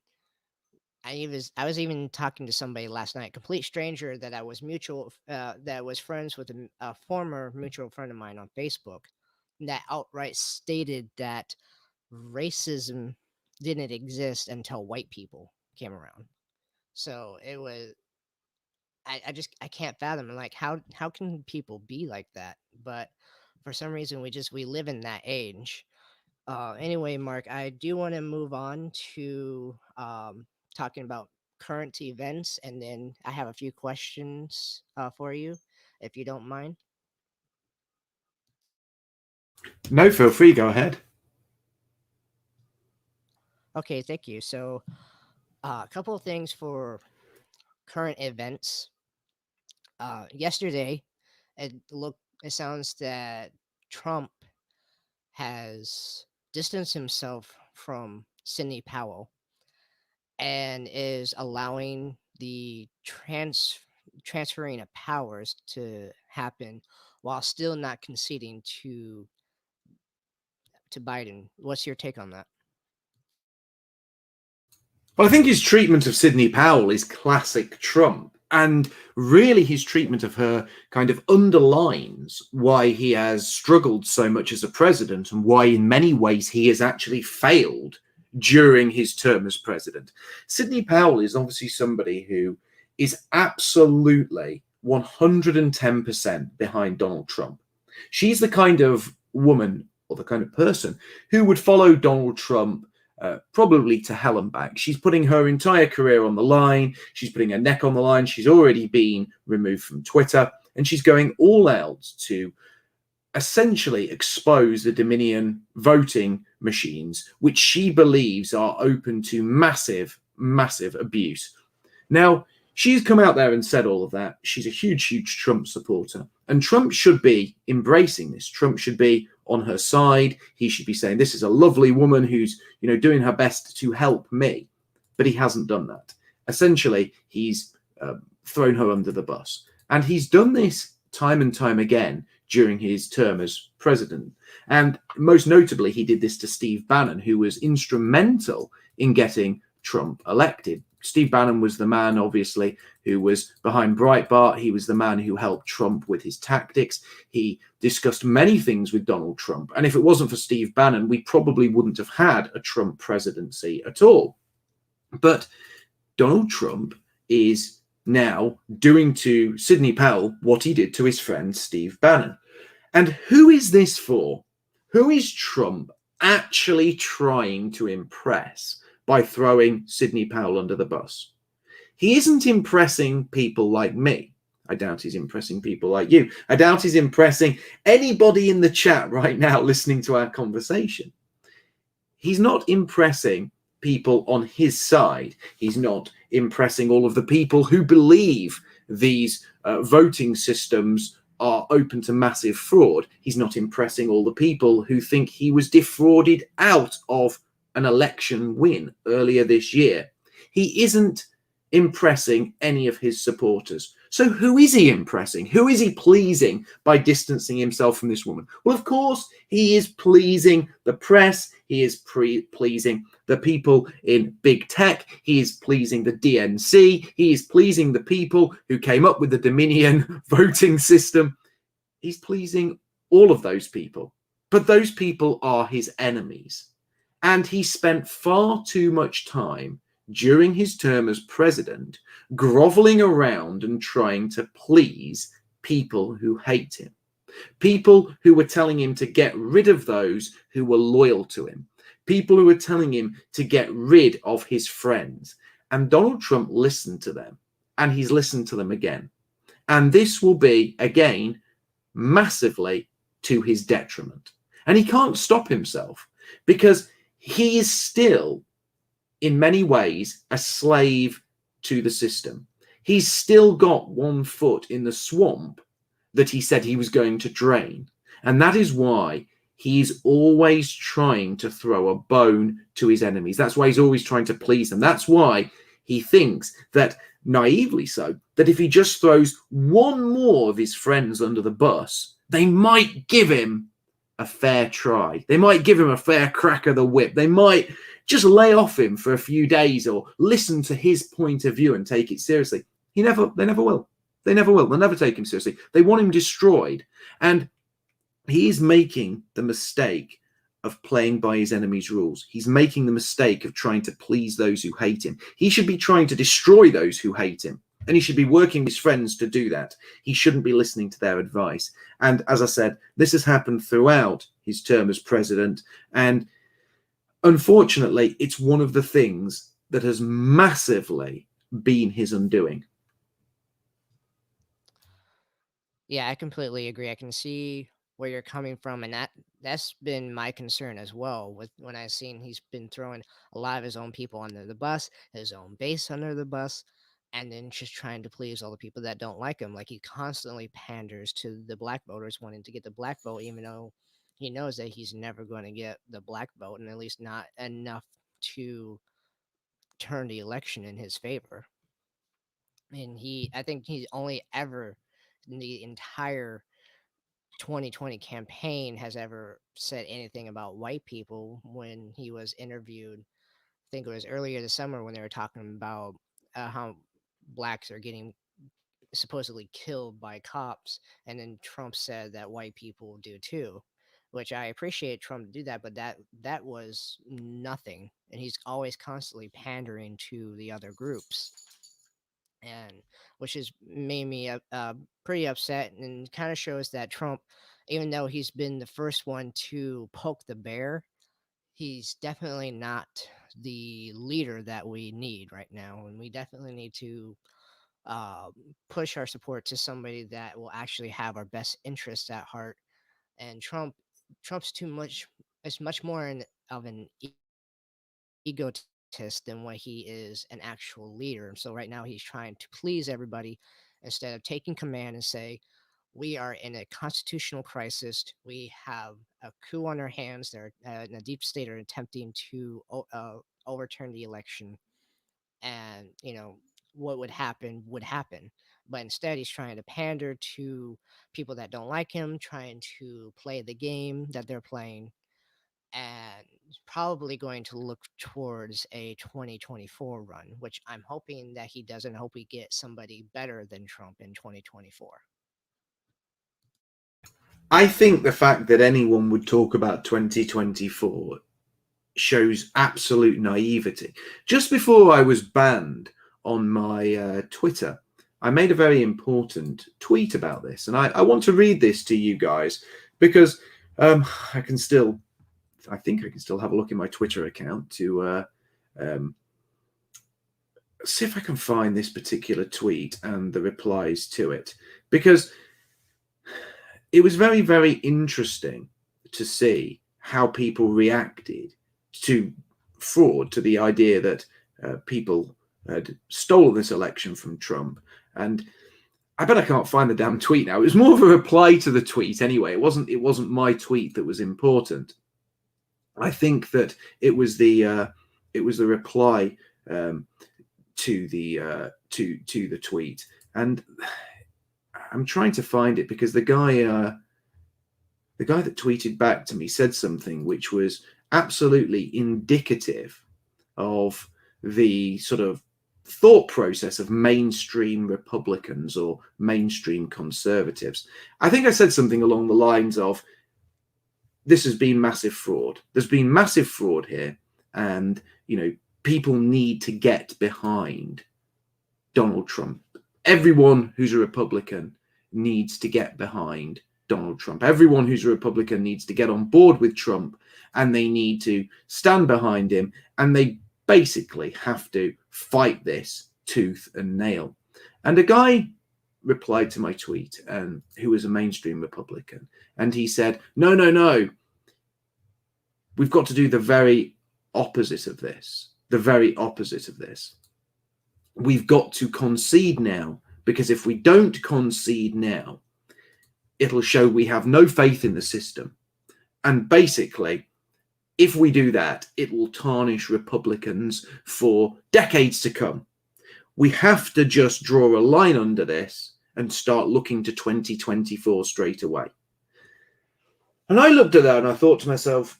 I was even talking to somebody last night, complete stranger that I was that was friends with a former mutual friend of mine on Facebook, that outright stated that racism didn't exist until white people came around. So it was I can't fathom like how can people be like that? But for some reason we live in that age. Anyway, Mark, I do want to move on to talking about current events, and then I have a few questions for you, if you don't mind. No, feel free, go ahead. Okay, thank you. So, a couple of things for current events. Yesterday, it sounds that Trump has distanced himself from Sidney Powell and is allowing transferring of powers to happen while still not conceding to Biden. What's your take on that? Well, I think his treatment of Sidney Powell is classic Trump. And really, his treatment of her kind of underlines why he has struggled so much as a president and why, in many ways, he has actually failed during his term as president. Sidney Powell is obviously somebody who is absolutely 110% behind Donald Trump. She's the kind of woman or the kind of person who would follow Donald Trump probably to hell and back. She's putting her entire career on the line. She's putting her neck on the line. She's already been removed from Twitter, and she's going all out to essentially expose the Dominion voting machines, which she believes are open to massive, massive abuse. Now, she's come out there and said all of that. She's a huge, huge Trump supporter. And Trump should be embracing this. Trump should be on her side. He should be saying, this is a lovely woman who's, doing her best to help me. But he hasn't done that. Essentially, he's thrown her under the bus. And he's done this time and time again during his term as president. And most notably, he did this to Steve Bannon, who was instrumental in getting Trump elected. Steve Bannon was the man, obviously, who was behind Breitbart. He was the man who helped Trump with his tactics. He discussed many things with Donald Trump. And if it wasn't for Steve Bannon, we probably wouldn't have had a Trump presidency at all. But Donald Trump is now doing to Sidney Powell what he did to his friend Steve Bannon. And who is this for? Who is Trump actually trying to impress by throwing Sidney Powell under the bus? He isn't impressing people like me. I doubt he's impressing people like you. I doubt he's impressing anybody in the chat right now listening to our conversation. He's not impressing people on his side. He's not impressing all of the people who believe these voting systems are open to massive fraud. He's not impressing all the people who think he was defrauded out of an election win earlier this year. He isn't impressing any of his supporters. So who is he impressing? Who is he pleasing by distancing himself from this woman? Well, of course, he is pleasing the press. He is pleasing the people in big tech. He is pleasing the DNC. He is pleasing the people who came up with the Dominion voting system. He's pleasing all of those people. But those people are his enemies. And he spent far too much time during his term as president groveling around and trying to please people who hate him. People who were telling him to get rid of those who were loyal to him. People who were telling him to get rid of his friends. And Donald Trump listened to them. And he's listened to them again. And this will be, again, massively to his detriment. And he can't stop himself because he is still, in many ways, a slave to the system. He's still got one foot in the swamp that he said he was going to drain. And that is why he's always trying to throw a bone to his enemies. That's why he's always trying to please them. That's why he thinks that, naively so, that if he just throws one more of his friends under the bus, they might give him a fair try. They might give him a fair crack of the whip. They might just lay off him for a few days or listen to his point of view and take it seriously. They never will. They never will. They'll never take him seriously. They want him destroyed. And he's making the mistake of playing by his enemy's rules. He's making the mistake of trying to please those who hate him. He should be trying to destroy those who hate him. And he should be working with his friends to do that. He shouldn't be listening to their advice. And as I said, this has happened throughout his term as president. And unfortunately, it's one of the things that has massively been his undoing. Yeah, I completely agree. I can see where you're coming from, and that's been my concern as well. With when I've seen he's been throwing a lot of his own people under the bus, his own base under the bus, and then just trying to please all the people that don't like him. Like he constantly panders to the black voters, wanting to get the black vote, even though he knows that he's never going to get the black vote, and at least not enough to turn the election in his favor. And I think he's only ever in the entire 2020 campaign has ever said anything about white people when he was interviewed. I think it was earlier this summer when they were talking about how blacks are getting supposedly killed by cops, and then Trump said that white people do too, which I appreciate Trump to do that, but that was nothing, and he's always constantly pandering to the other groups, and which has made me pretty upset, and kind of shows that Trump, even though he's been the first one to poke the bear, he's definitely not the leader that we need right now, and we definitely need to um, push our support to somebody that will actually have our best interests at heart. And Trump's too much. Is much more of an egotist than what he is an actual leader. And so right now he's trying to please everybody instead of taking command and say, we are in a constitutional crisis. We have a coup on our hands. They're in a deep state are attempting to overturn the election, and what would happen would happen, but instead he's trying to pander to people that don't like him, trying to play the game that they're playing, and probably going to look towards a 2024 run, which I'm hoping that he doesn't. Hope we get somebody better than Trump in 2024. I think the fact that anyone would talk about 2024 shows absolute naivety. Just before I was banned on my Twitter, I made a very important tweet about this, and I want to read this to you guys because I can still, I think I can still have a look in my Twitter account to um, see if I can find this particular tweet and the replies to it, because it was very, very interesting to see how people reacted to fraud, to the idea that people had stolen this election from Trump. And I bet I can't find the damn tweet now. It was more of a reply to the tweet anyway. It wasn't my tweet that was important. I think that it was the reply to the tweet, and I'm trying to find it because the guy that tweeted back to me said something which was absolutely indicative of the sort of thought process of mainstream Republicans or mainstream conservatives. I think I said something along the lines of, this has been massive fraud. There's been massive fraud here. And, people need to get behind Donald Trump. Everyone who's a Republican needs to get behind Donald Trump. Everyone who's a Republican needs to get on board with Trump, and they need to stand behind him, and they basically have to fight this tooth and nail. And a guy replied to my tweet, and who was a mainstream Republican, and he said, no, we've got to do the very opposite of this. The very opposite of this. We've got to concede now, because if we don't concede now, it'll show we have no faith in the system. And basically, if we do that, it will tarnish Republicans for decades to come. We have to just draw a line under this and start looking to 2024 straight away. And I looked at that and I thought to myself,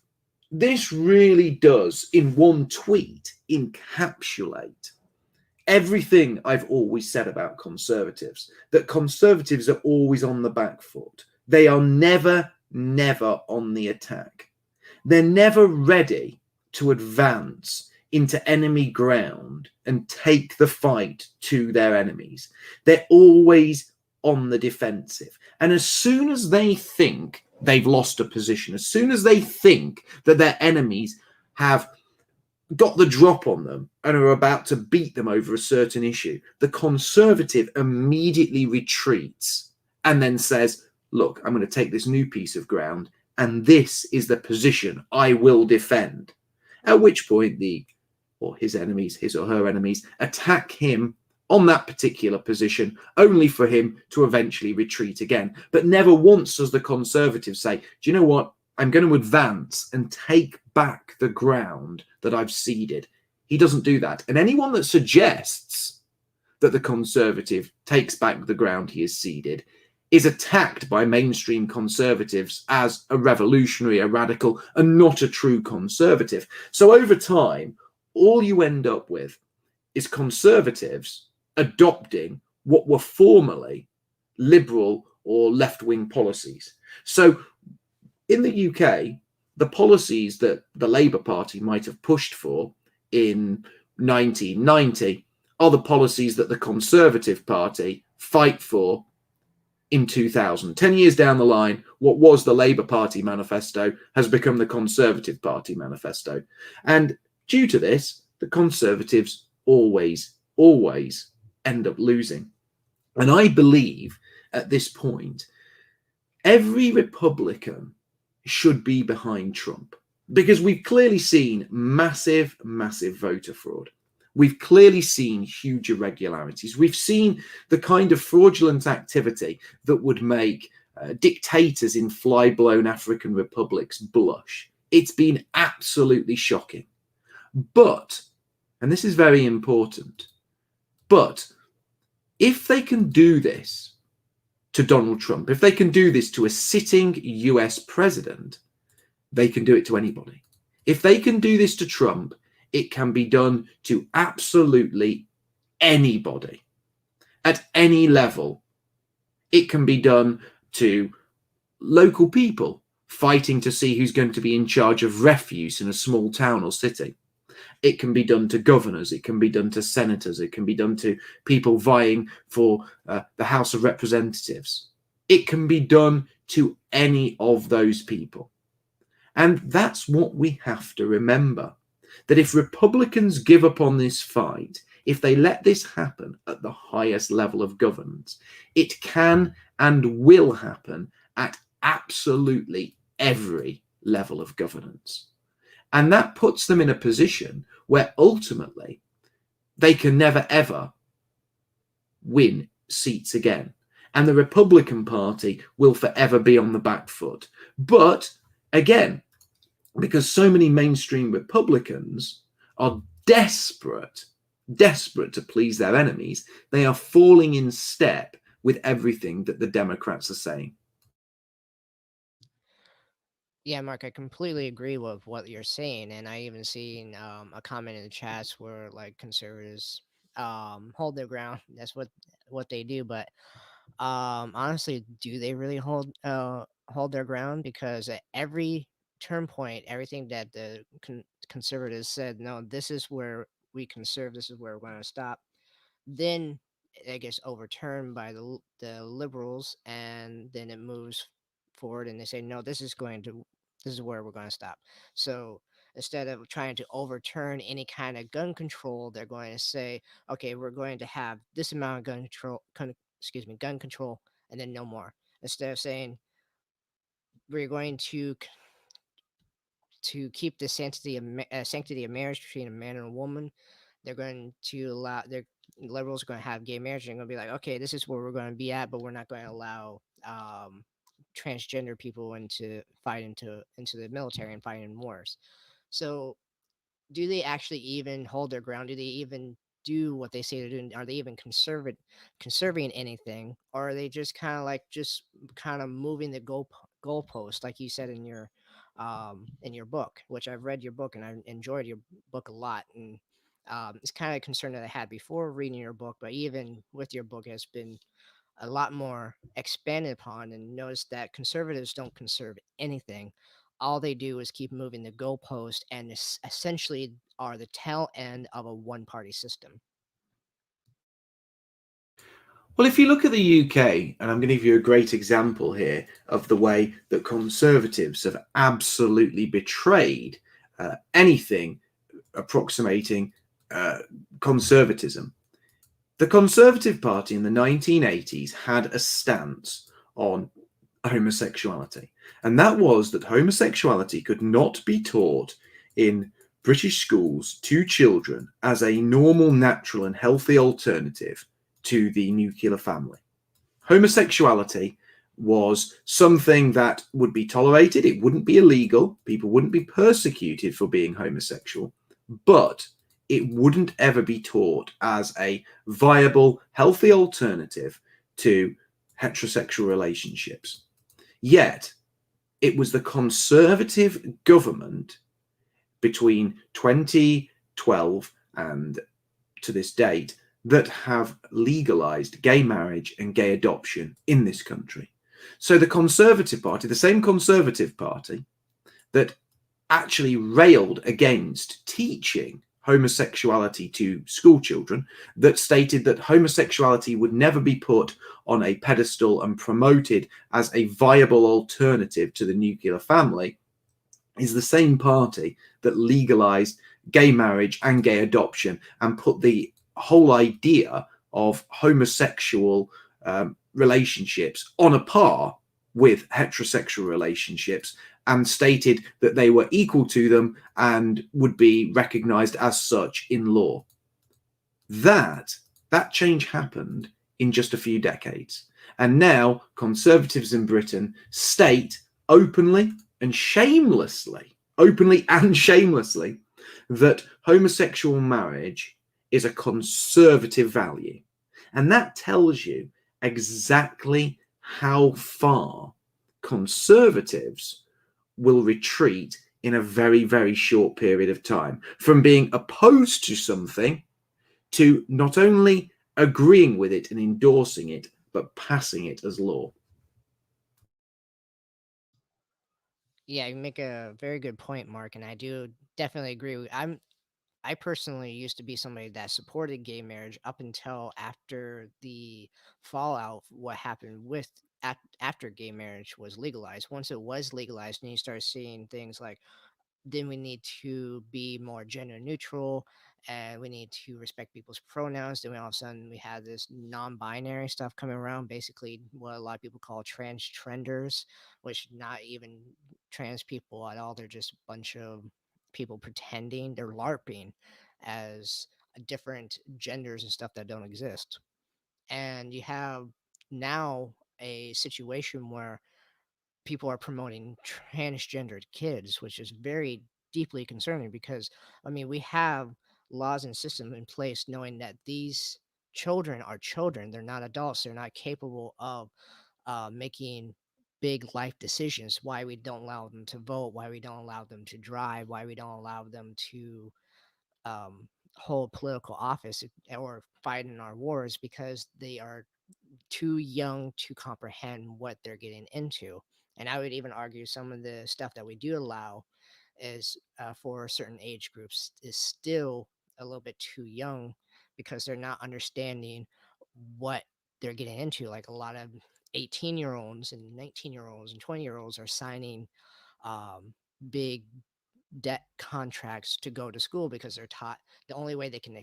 this really does, in one tweet, encapsulate everything I've always said about conservatives, that conservatives are always on the back foot. They are never on the attack. They're never ready to advance into enemy ground and take the fight to their enemies. They're always on the defensive. And as soon as they think they've lost a position, as soon as they think that their enemies have got the drop on them and are about to beat them over a certain issue, the conservative immediately retreats and then says, look, I'm going to take this new piece of ground, and this is the position I will defend. At which point his enemies, his or her enemies, attack him on that particular position, only for him to eventually retreat again. But never once does the conservatives say, do you know what? I'm going to advance and take back the ground that I've ceded. He doesn't do that. And anyone that suggests that the Conservative takes back the ground he has ceded, is attacked by mainstream Conservatives as a revolutionary, a radical, and not a true Conservative. So over time, all you end up with is Conservatives adopting what were formerly liberal or left-wing policies. So in the UK, the policies that the Labour Party might have pushed for in 1990 are the policies that the Conservative Party fight for in 2000. 10 years down the line, what was the Labour Party manifesto has become the Conservative Party manifesto. And due to this, the Conservatives always end up losing. And I believe at this point, every Republican should be behind Trump, because we've clearly seen massive voter fraud. We've clearly seen huge irregularities. We've seen the kind of fraudulent activity that would make dictators in fly-blown African republics blush. It's been absolutely shocking. But, and this is very important, but if they can do this to Donald Trump, if they can do this to a sitting US president, they can do it to anybody. If they can do this to Trump, it can be done to absolutely anybody at any level. It can be done to local people fighting to see who's going to be in charge of refuse in a small town or city. It can be done to governors. It can be done to senators. It can be done to people vying for the House of Representatives. It can be done to any of those people. And that's what we have to remember, that if Republicans give up on this fight, if they let this happen at the highest level of governance, it can and will happen at absolutely every level of governance. And that puts them in a position where ultimately they can never, ever win seats again. And the Republican Party will forever be on the back foot. But again, because so many mainstream Republicans are desperate to please their enemies, they are falling in step with everything that the Democrats are saying. Yeah, Mark, I completely agree with what you're saying, and I even seen a comment in the chats where like conservatives hold their ground. That's what they do, but honestly, do they really hold their ground? Because at every turn point, everything that the conservatives said, no, this is where we conserve, this is where we're going to stop, then it gets overturned by the liberals, and then it moves forward, and they say, no, this is where we're going to stop. So instead of trying to overturn any kind of gun control, they're going to say, okay, we're going to have this amount of gun control, and then no more. Instead of saying we're going to keep the sanctity of marriage between a man and a woman, they're going to allow their liberals are going to have gay marriage. They're going to be like, okay, this is where we're going to be at, but we're not going to allow transgender people into the military and fight in wars. So do they actually even hold their ground? Do they even do what they say they're doing? Are they even conserving anything, or are they just kind of moving the goalpost, like you said in your book, which I've read your book and I enjoyed your book a lot, and it's kind of a concern that I had before reading your book, but even with your book has been a lot more expanded upon, and notice that conservatives don't conserve anything. All they do is keep moving the goalpost and essentially are the tail end of a one party system. Well, if you look at the UK, and I'm going to give you a great example here of the way that Conservatives have absolutely betrayed anything approximating conservatism. The Conservative Party in the 1980s had a stance on homosexuality, and that was that homosexuality could not be taught in British schools to children as a normal, natural, and healthy alternative to the nuclear family. Homosexuality was something that would be tolerated. It wouldn't be illegal. People wouldn't be persecuted for being homosexual, but it wouldn't ever be taught as a viable, healthy alternative to heterosexual relationships. Yet, it was the Conservative government between 2012 and to this date that have legalized gay marriage and gay adoption in this country. So the Conservative Party, the same Conservative Party that actually railed against teaching homosexuality to school children, that stated that homosexuality would never be put on a pedestal and promoted as a viable alternative to the nuclear family, is the same party that legalized gay marriage and gay adoption and put the whole idea of homosexual relationships on a par with heterosexual relationships, and stated that they were equal to them and would be recognized as such in law. That that change happened in just a few decades. And now conservatives in Britain state openly and shamelessly, openly and shamelessly, that homosexual marriage is a conservative value. And that tells you exactly how far conservatives will retreat in a very, very short period of time from being opposed to something to not only agreeing with it and endorsing it, but passing it as law. Yeah, you make a very good point, Mark, and I do definitely agree. I personally used to be somebody that supported gay marriage up until after the fallout, what happened with after gay marriage was legalized. Once it was legalized, and you start seeing things like then we need to be more gender neutral and we need to respect people's pronouns. Then all of a sudden we had this non-binary stuff coming around, basically what a lot of people call trans trenders, which not even trans people at all. They're just a bunch of people pretending they're LARPing as different genders and stuff that don't exist. And you have now a situation where people are promoting transgendered kids, which is very deeply concerning because, I mean, we have laws and systems in place knowing that these children are children. They're not adults. They're not capable of making big life decisions. Why we don't allow them to vote, why we don't allow them to drive, why we don't allow them to um, hold political office or fight in our wars because they are too young to comprehend what they're getting into. And I would even argue some of the stuff that we do allow is for certain age groups is still a little bit too young because they're not understanding what they're getting into. Like a lot of 18-year-olds and 19-year-olds and 20-year-olds are signing big debt contracts to go to school because they're taught the only way they can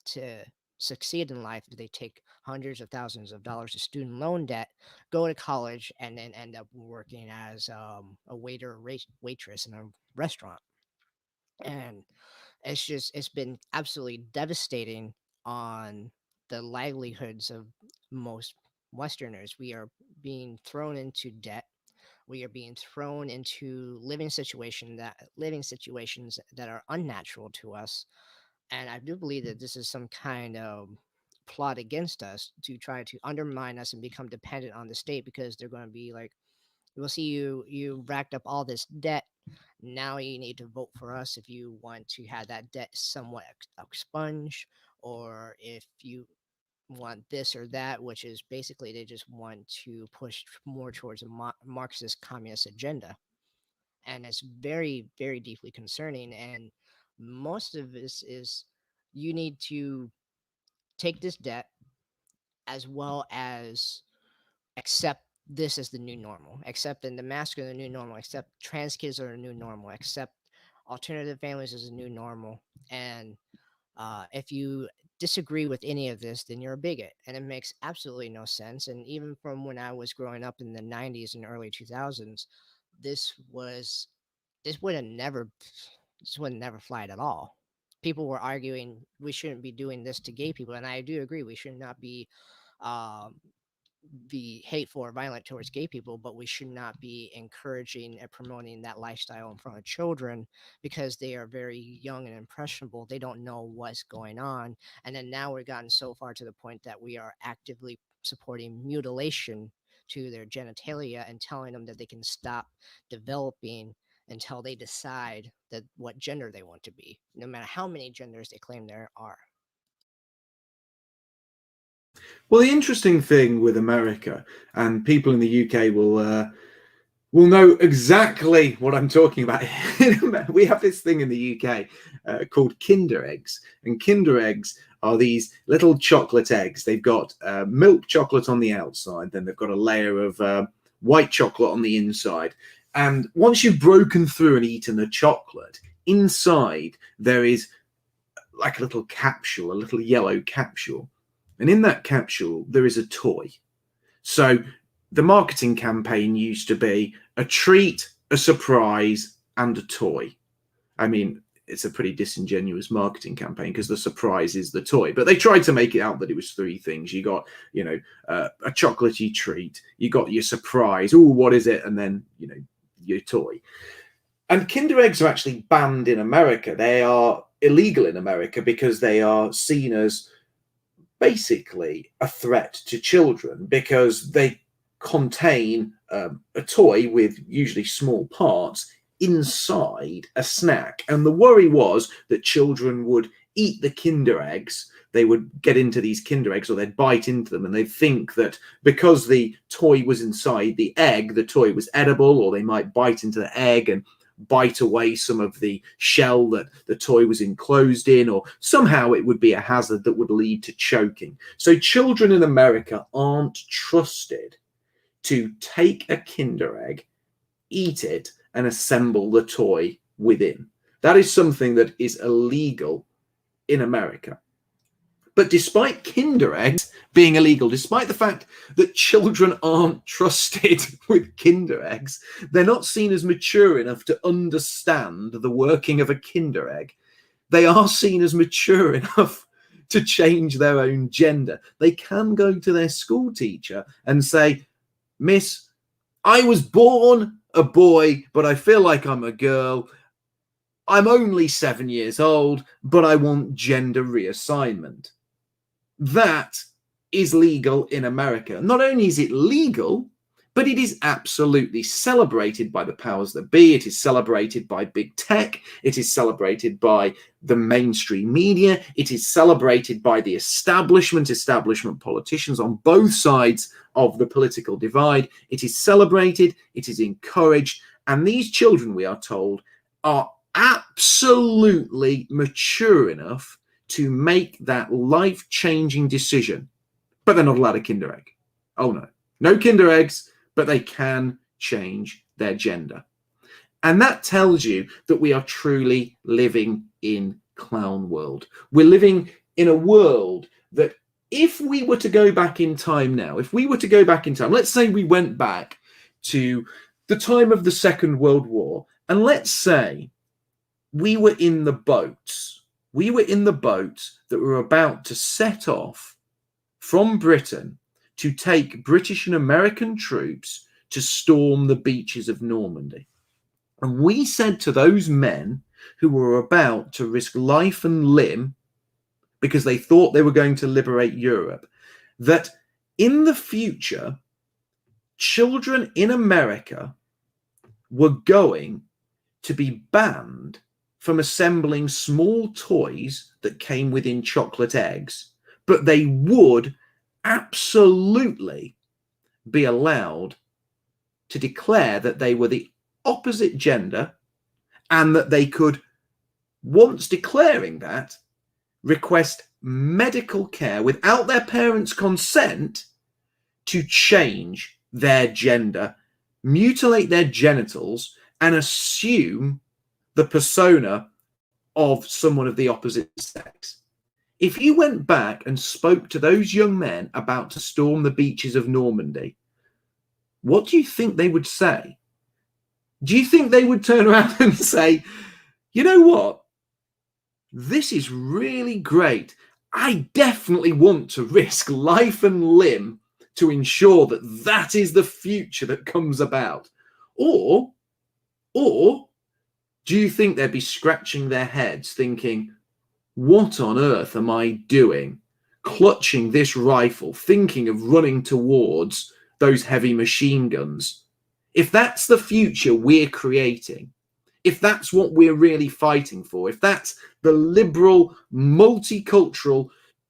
to succeed in life is they take hundreds of thousands of dollars of student loan debt, go to college, and then end up working as a waiter or waitress in a restaurant. And it's been absolutely devastating on the livelihoods of most Westerners. We are being thrown into debt, we are being thrown into living situations that are unnatural to us. And I do believe that this is some kind of plot against us to try to undermine us and become dependent on the state because they're going to be like, we'll see you racked up all this debt. Now you need to vote for us if you want to have that debt somewhat expunged, or if you want this or that, which is basically they just want to push more towards a Marxist communist agenda. And it's very, very deeply concerning. And most of this is you need to take this debt as well as accept this as the new normal, accept in the mask are the new normal, accept trans kids are the new normal, accept alternative families as a new normal. And if you disagree with any of this, then you're a bigot. And it makes absolutely no sense. And even from when I was growing up in the 90s and early 2000s, this was, this would have never, this would never fly at all. People were arguing we shouldn't be doing this to gay people. And I do agree, we should not be um, be hateful or violent towards gay people, but we should not be encouraging and promoting that lifestyle in front of children because they are very young and impressionable. They don't know what's going on. And then now we've gotten so far to the point that we are actively supporting mutilation to their genitalia and telling them that they can stop developing until they decide that what gender they want to be, no matter how many genders they claim there are. Well, the interesting thing with America, and people in the UK will know exactly what I'm talking about. We have this thing in the UK called Kinder eggs, and Kinder eggs are these little chocolate eggs. They've got milk chocolate on the outside, then they've got a layer of white chocolate on the inside. And once you've broken through and eaten the chocolate, inside there is like a little capsule, a little yellow capsule. And in that capsule, there is a toy. So the marketing campaign used to be a treat, a surprise, and a toy. I mean, it's a pretty disingenuous marketing campaign because the surprise is the toy. But they tried to make it out that it was three things. You got, a chocolatey treat. You got your surprise. Oh, what is it? And then, your toy. And Kinder eggs are actually banned in America. They are illegal in America because they are seen as basically a threat to children because they contain a toy with usually small parts inside a snack. And the worry was that children would eat the Kinder eggs. They would get into these Kinder eggs or they'd bite into them and they'd think that because the toy was inside the egg, the toy was edible, or they might bite into the egg and bite away some of the shell that the toy was enclosed in, or somehow it would be a hazard that would lead to choking. So children in America aren't trusted to take a Kinder egg, eat it, and assemble the toy within. That is something that is illegal in America. But despite Kinder eggs being illegal, despite the fact that children aren't trusted with Kinder eggs, they're not seen as mature enough to understand the working of a Kinder egg. They are seen as mature enough to change their own gender. They can go to their school teacher and say, "Miss, I was born a boy, but I feel like I'm a girl. I'm only 7 years old, but I want gender reassignment." That is legal in America. Not only is it legal, but it is absolutely celebrated by the powers that be. It is celebrated by big tech. It is celebrated by the mainstream media. It is celebrated by the establishment politicians on both sides of the political divide. It is celebrated. It is encouraged. And these children, we are told, are absolutely mature enough to make that life-changing decision. But they're not allowed a Kinder egg. Oh no. No Kinder eggs, but they can change their gender. And that tells you that we are truly living in clown world. We're living in a world that if we were to go back in time now, let's say we went back to the time of the Second World War, and let's say we were in the boats that were about to set off from Britain to take British and American troops to storm the beaches of Normandy. And we said to those men who were about to risk life and limb because they thought they were going to liberate Europe, that in the future, children in America were going to be banned from assembling small toys that came within chocolate eggs, but they would absolutely be allowed to declare that they were the opposite gender and that they could, once declaring that, request medical care without their parents' consent to change their gender, mutilate their genitals, and assume the persona of someone of the opposite sex. If you went back and spoke to those young men about to storm the beaches of Normandy, what do you think they would say? Do you think they would turn around and say, "You know what? This is really great. I definitely want to risk life and limb to ensure that that is the future that comes about? Or, or do you think they'd be scratching their heads thinking, what on earth am I doing? Clutching this rifle, thinking of running towards those heavy machine guns. If that's the future we're creating, if that's what we're really fighting for, if that's the liberal, multicultural,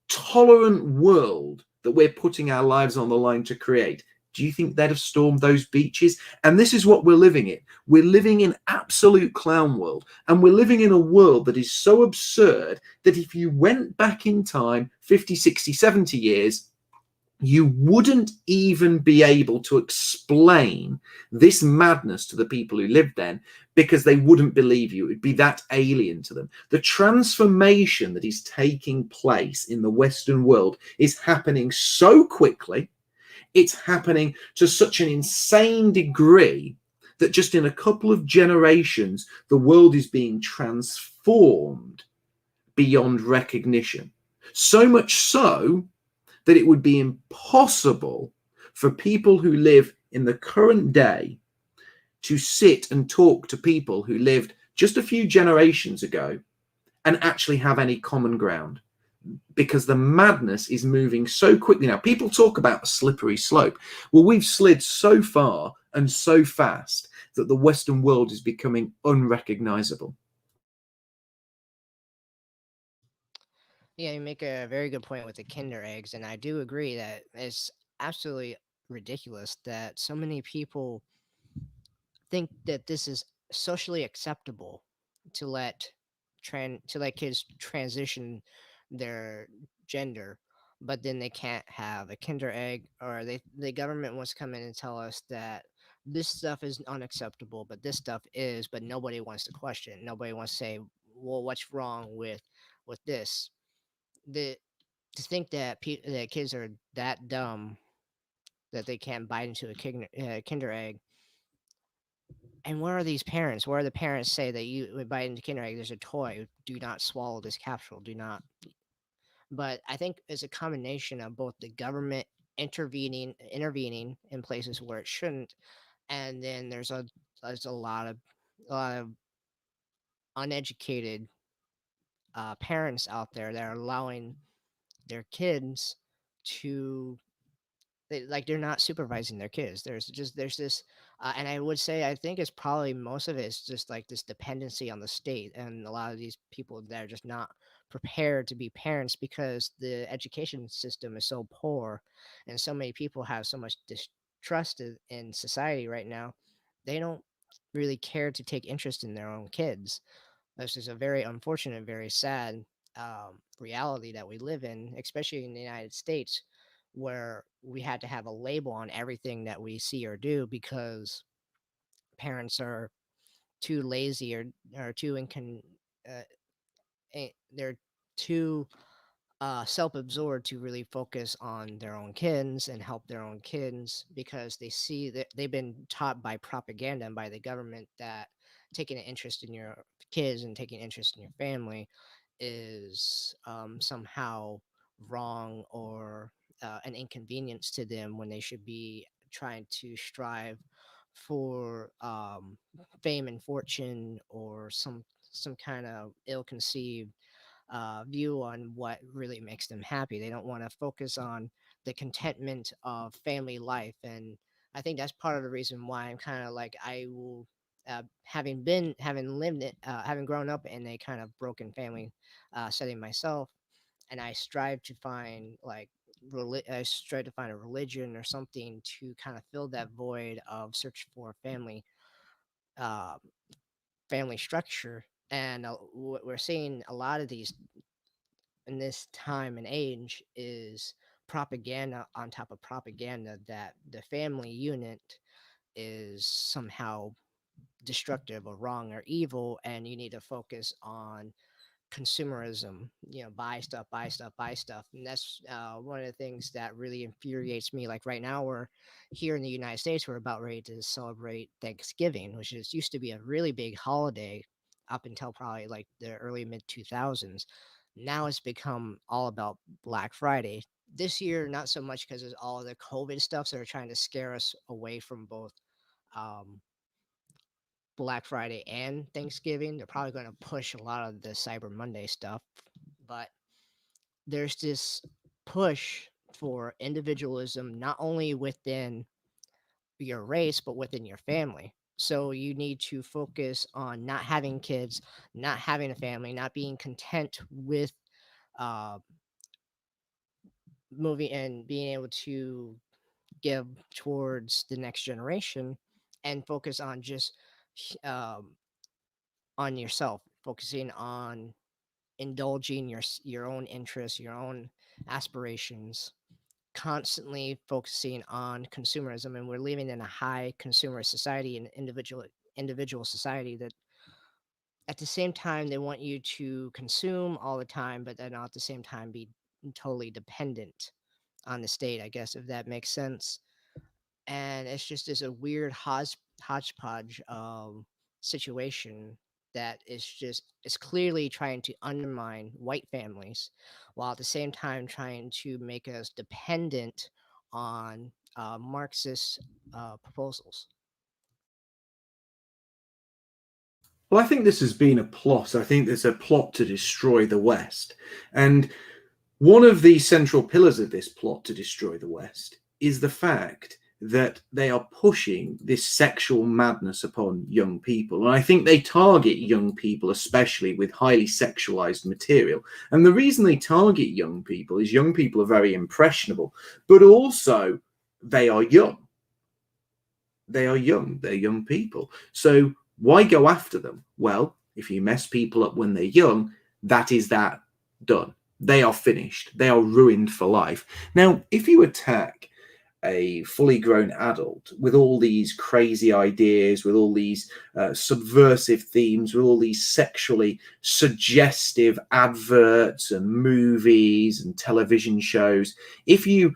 tolerant world that we're putting our lives on the line to create, do you think they'd have stormed those beaches? And this is what we're living in. We're living in absolute clown world. And we're living in a world that is so absurd that if you went back in time 50, 60, 70 years, you wouldn't even be able to explain this madness to the people who lived then, because they wouldn't believe you. It'd be that alien to them. The transformation that is taking place in the Western world is happening so quickly. It's happening to such an insane degree that just in a couple of generations, the world is being transformed beyond recognition. So much so that it would be impossible for people who live in the current day to sit and talk to people who lived just a few generations ago and actually have any common ground, because the madness is moving so quickly now. People talk about a slippery slope. Well, we've slid so far and so fast that the Western world is becoming unrecognizable. Yeah, you make a very good point with the Kinder eggs, and I do agree that it's absolutely ridiculous that so many people think that this is socially acceptable to let kids transition their gender, but then they can't have a Kinder egg, or the government wants to come in and tell us that this stuff is unacceptable, but this stuff is, but nobody wants to question. Nobody wants to say, well, what's wrong with this? The To think that that kids are that dumb that they can't bite into a Kinder egg. And where are these parents? Where are the parents say that you would bite into Kinder egg? There's a toy. Do not swallow this capsule. Do not. But I think it's a combination of both the government intervening in places where it shouldn't, and then there's a lot of uneducated parents out there that are allowing their kids to they're not supervising their kids. There's this, and I would say I think it's probably most of it is just like this dependency on the state, and a lot of these people that are just not prepared to be parents because the education system is so poor, and so many people have so much distrust in society right now. They don't really care to take interest in their own kids. This is a very unfortunate, very sad reality that we live in, especially in the United States, where we had to have a label on everything that we see or do because parents are too lazy or uh, they're too self-absorbed to really focus on their own kids and help their own kids because they see that they've been taught by propaganda and by the government that taking an interest in your kids and taking interest in your family is somehow wrong or an inconvenience to them when they should be trying to strive for fame and fortune or some kind of ill-conceived view on what really makes them happy. They don't want to focus on the contentment of family life, and I think that's part of the reason why I'm kind of like I will, having lived it, having grown up in a kind of broken family setting myself, and I strive to find I strive to find a religion or something to kind of fill that void of search for uh, family structure. And what we're seeing a lot of these in this time and age is propaganda on top of propaganda that the family unit is somehow destructive or wrong or evil, and you need to focus on consumerism, buy stuff, buy stuff, buy stuff. And that's one of the things that really infuriates me. Like right now, we're here in the United States, we're about ready to celebrate Thanksgiving, which is used to be a really big holiday up until probably like the early mid 2000s. Now it's become all about Black Friday. This year, not so much because of all the COVID stuff. So they're trying to scare us away from both um, Black Friday and Thanksgiving. They're probably going to push a lot of the Cyber Monday stuff, but there's this push for individualism, not only within your race, but within your family. So you need to focus on not having kids, not having a family, not being content with uh, moving and being able to give towards the next generation, and focus on just um, on yourself, focusing on indulging your own interests, your own aspirations, constantly focusing on consumerism. And we're living in a high consumer society and individual society that at the same time they want you to consume all the time, but then at the same time be totally dependent on the state, I guess, if that makes sense. And it's just this a weird hodgepodge situation that is just is clearly trying to undermine white families, while at the same time trying to make us dependent on Marxist proposals. Well, I think this has been a plot. I think there's a plot to destroy the West. And one of the central pillars of this plot to destroy the West is the fact that they are pushing this sexual madness upon young people. And I think they target young people, especially with highly sexualized material. And the reason they target young people is young people are very impressionable, but also they are young. They are young. They're young people. So why go after them? Well, if you mess people up when they're young, that is that done. They are finished. They are ruined for life. Now, if you attack a fully grown adult with all these crazy ideas, with all these subversive themes, with all these sexually suggestive adverts and movies and television shows, if you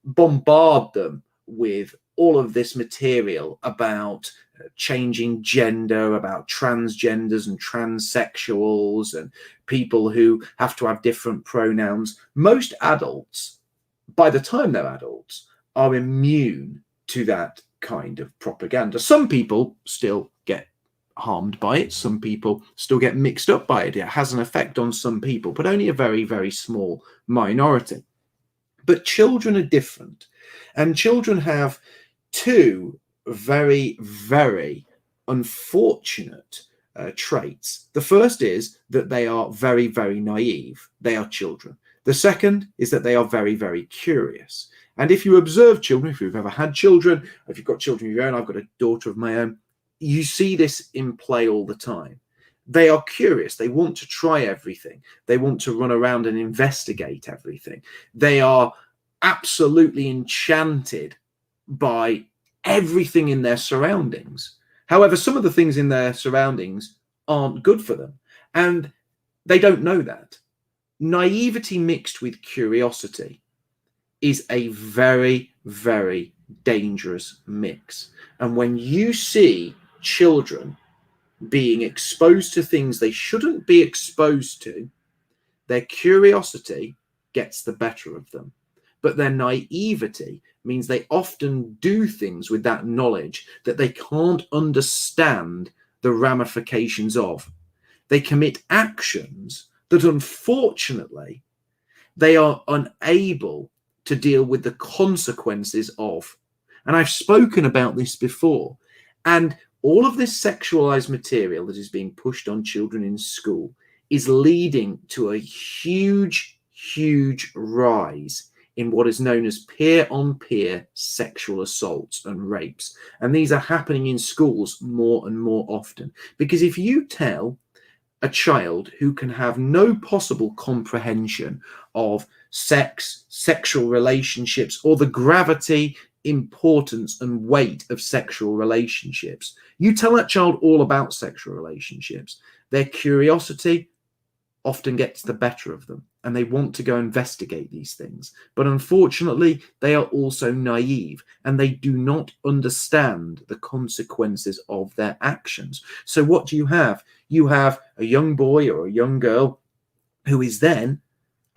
bombard them with all of this material about changing gender, about transgenders and transsexuals and people who have to have different pronouns, most adults, by the time they're adults, are immune to that kind of propaganda. Some people still get harmed by it. Some people still get mixed up by it. It has an effect on some people, but only a very, very small minority. But children are different. And children have two very, very unfortunate traits. The first is that they are very, very naive. They are children. The second is that they are very, very curious. And if you observe children, if you've ever had children, if you've got children of your own, I've got a daughter of my own, you see this in play all the time. They are curious. They want to try everything. They want to run around and investigate everything. They are absolutely enchanted by everything in their surroundings. However, some of the things in their surroundings aren't good for them, and they don't know that. Naivety mixed with curiosity is a very, very dangerous mix. And when you see children being exposed to things they shouldn't be exposed to, their curiosity gets the better of them. But their naivety means they often do things with that knowledge that they can't understand the ramifications of. They commit actions that unfortunately they are unable to deal with the consequences of. And I've spoken about this before. And all of this sexualized material that is being pushed on children in school is leading to a huge, huge rise in what is known as peer-on-peer sexual assaults and rapes. And these are happening in schools more and more often. Because if you tell a child who can have no possible comprehension of sex, sexual relationships, or the gravity, importance, and weight of sexual relationships, you tell that child all about sexual relationships, their curiosity often gets the better of them and they want to go investigate these things. But unfortunately, they are also naive and they do not understand the consequences of their actions. So what do you have? You have a young boy or a young girl who is then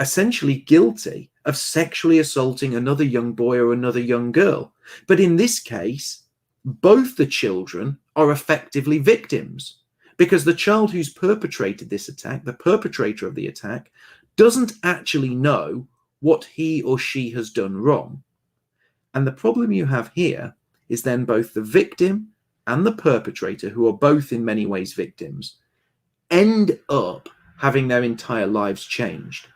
essentially guilty of sexually assaulting another young boy or another young girl. But in this case, both the children are effectively victims because the child who's perpetrated this attack, the perpetrator of the attack, doesn't actually know what he or she has done wrong. And the problem you have here is then both the victim and the perpetrator, who are both in many ways victims, end up having their entire lives changed.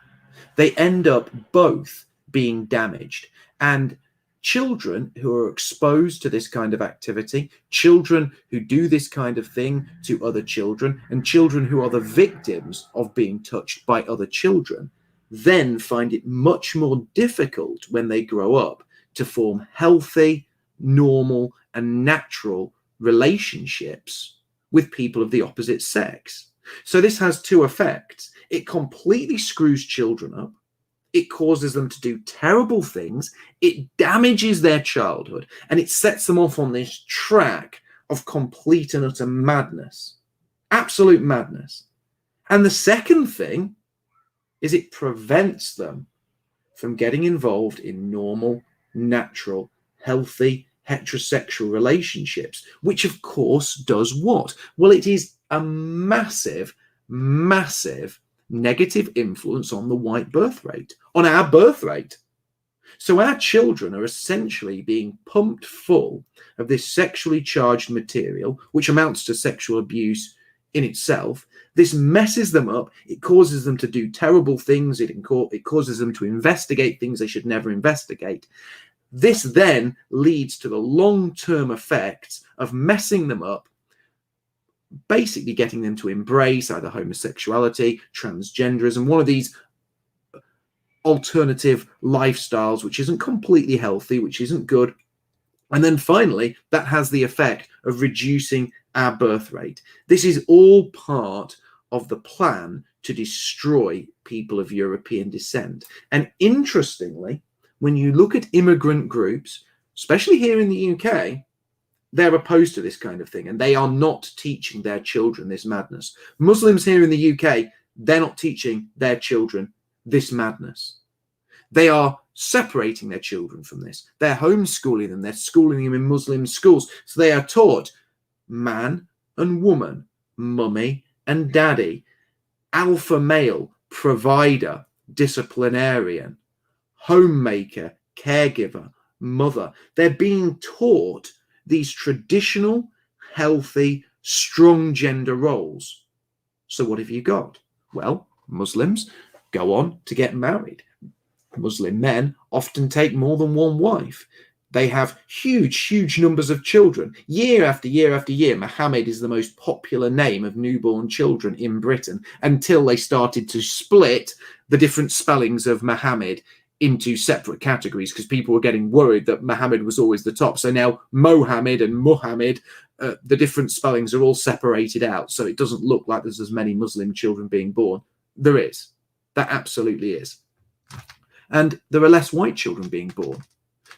They end up both being damaged. And children who are exposed to this kind of activity, children who do this kind of thing to other children, and children who are the victims of being touched by other children, then find it much more difficult when they grow up to form healthy, normal, and natural relationships with people of the opposite sex. So this has two effects. It completely screws children up. It causes them to do terrible things. It damages their childhood, and it sets them off on this track of complete and utter madness. Absolute madness. And the second thing is it prevents them from getting involved in normal, natural, healthy, heterosexual relationships, which of course does what? Well, it is a massive, massive negative influence on the white birth rate, on our birth rate. So our children are essentially being pumped full of this sexually charged material, which amounts to sexual abuse in itself. This messes them up. It causes them to do terrible things. It causes them to investigate things they should never investigate. This then leads to the long-term effects of messing them up, basically getting them to embrace either homosexuality, transgenderism, one of these alternative lifestyles, which isn't completely healthy, which isn't good. And then finally, that has the effect of reducing our birth rate. This is all part of the plan to destroy people of European descent. And interestingly, when you look at immigrant groups, especially here in the UK, they're opposed to this kind of thing, and they are not teaching their children this madness. Muslims here in the UK, they're not teaching their children this madness. They are separating their children from this. They're homeschooling them. They're schooling them in Muslim schools. So they are taught man and woman, mummy and daddy, alpha male, provider, disciplinarian, homemaker, caregiver, mother. They're being taught these traditional, healthy, strong gender roles. So what have you got? Well, Muslims go on to get married. Muslim men often take more than one wife. They have huge, huge numbers of children. Year after year after year, Mohammed is the most popular name of newborn children in Britain until they started to split the different spellings of Mohammed into separate categories because people were getting worried that Mohammed was always the top. So now Mohammed and Muhammad, the different spellings are all separated out. So it doesn't look like there's as many Muslim children being born. There is. That absolutely is. And there are less white children being born.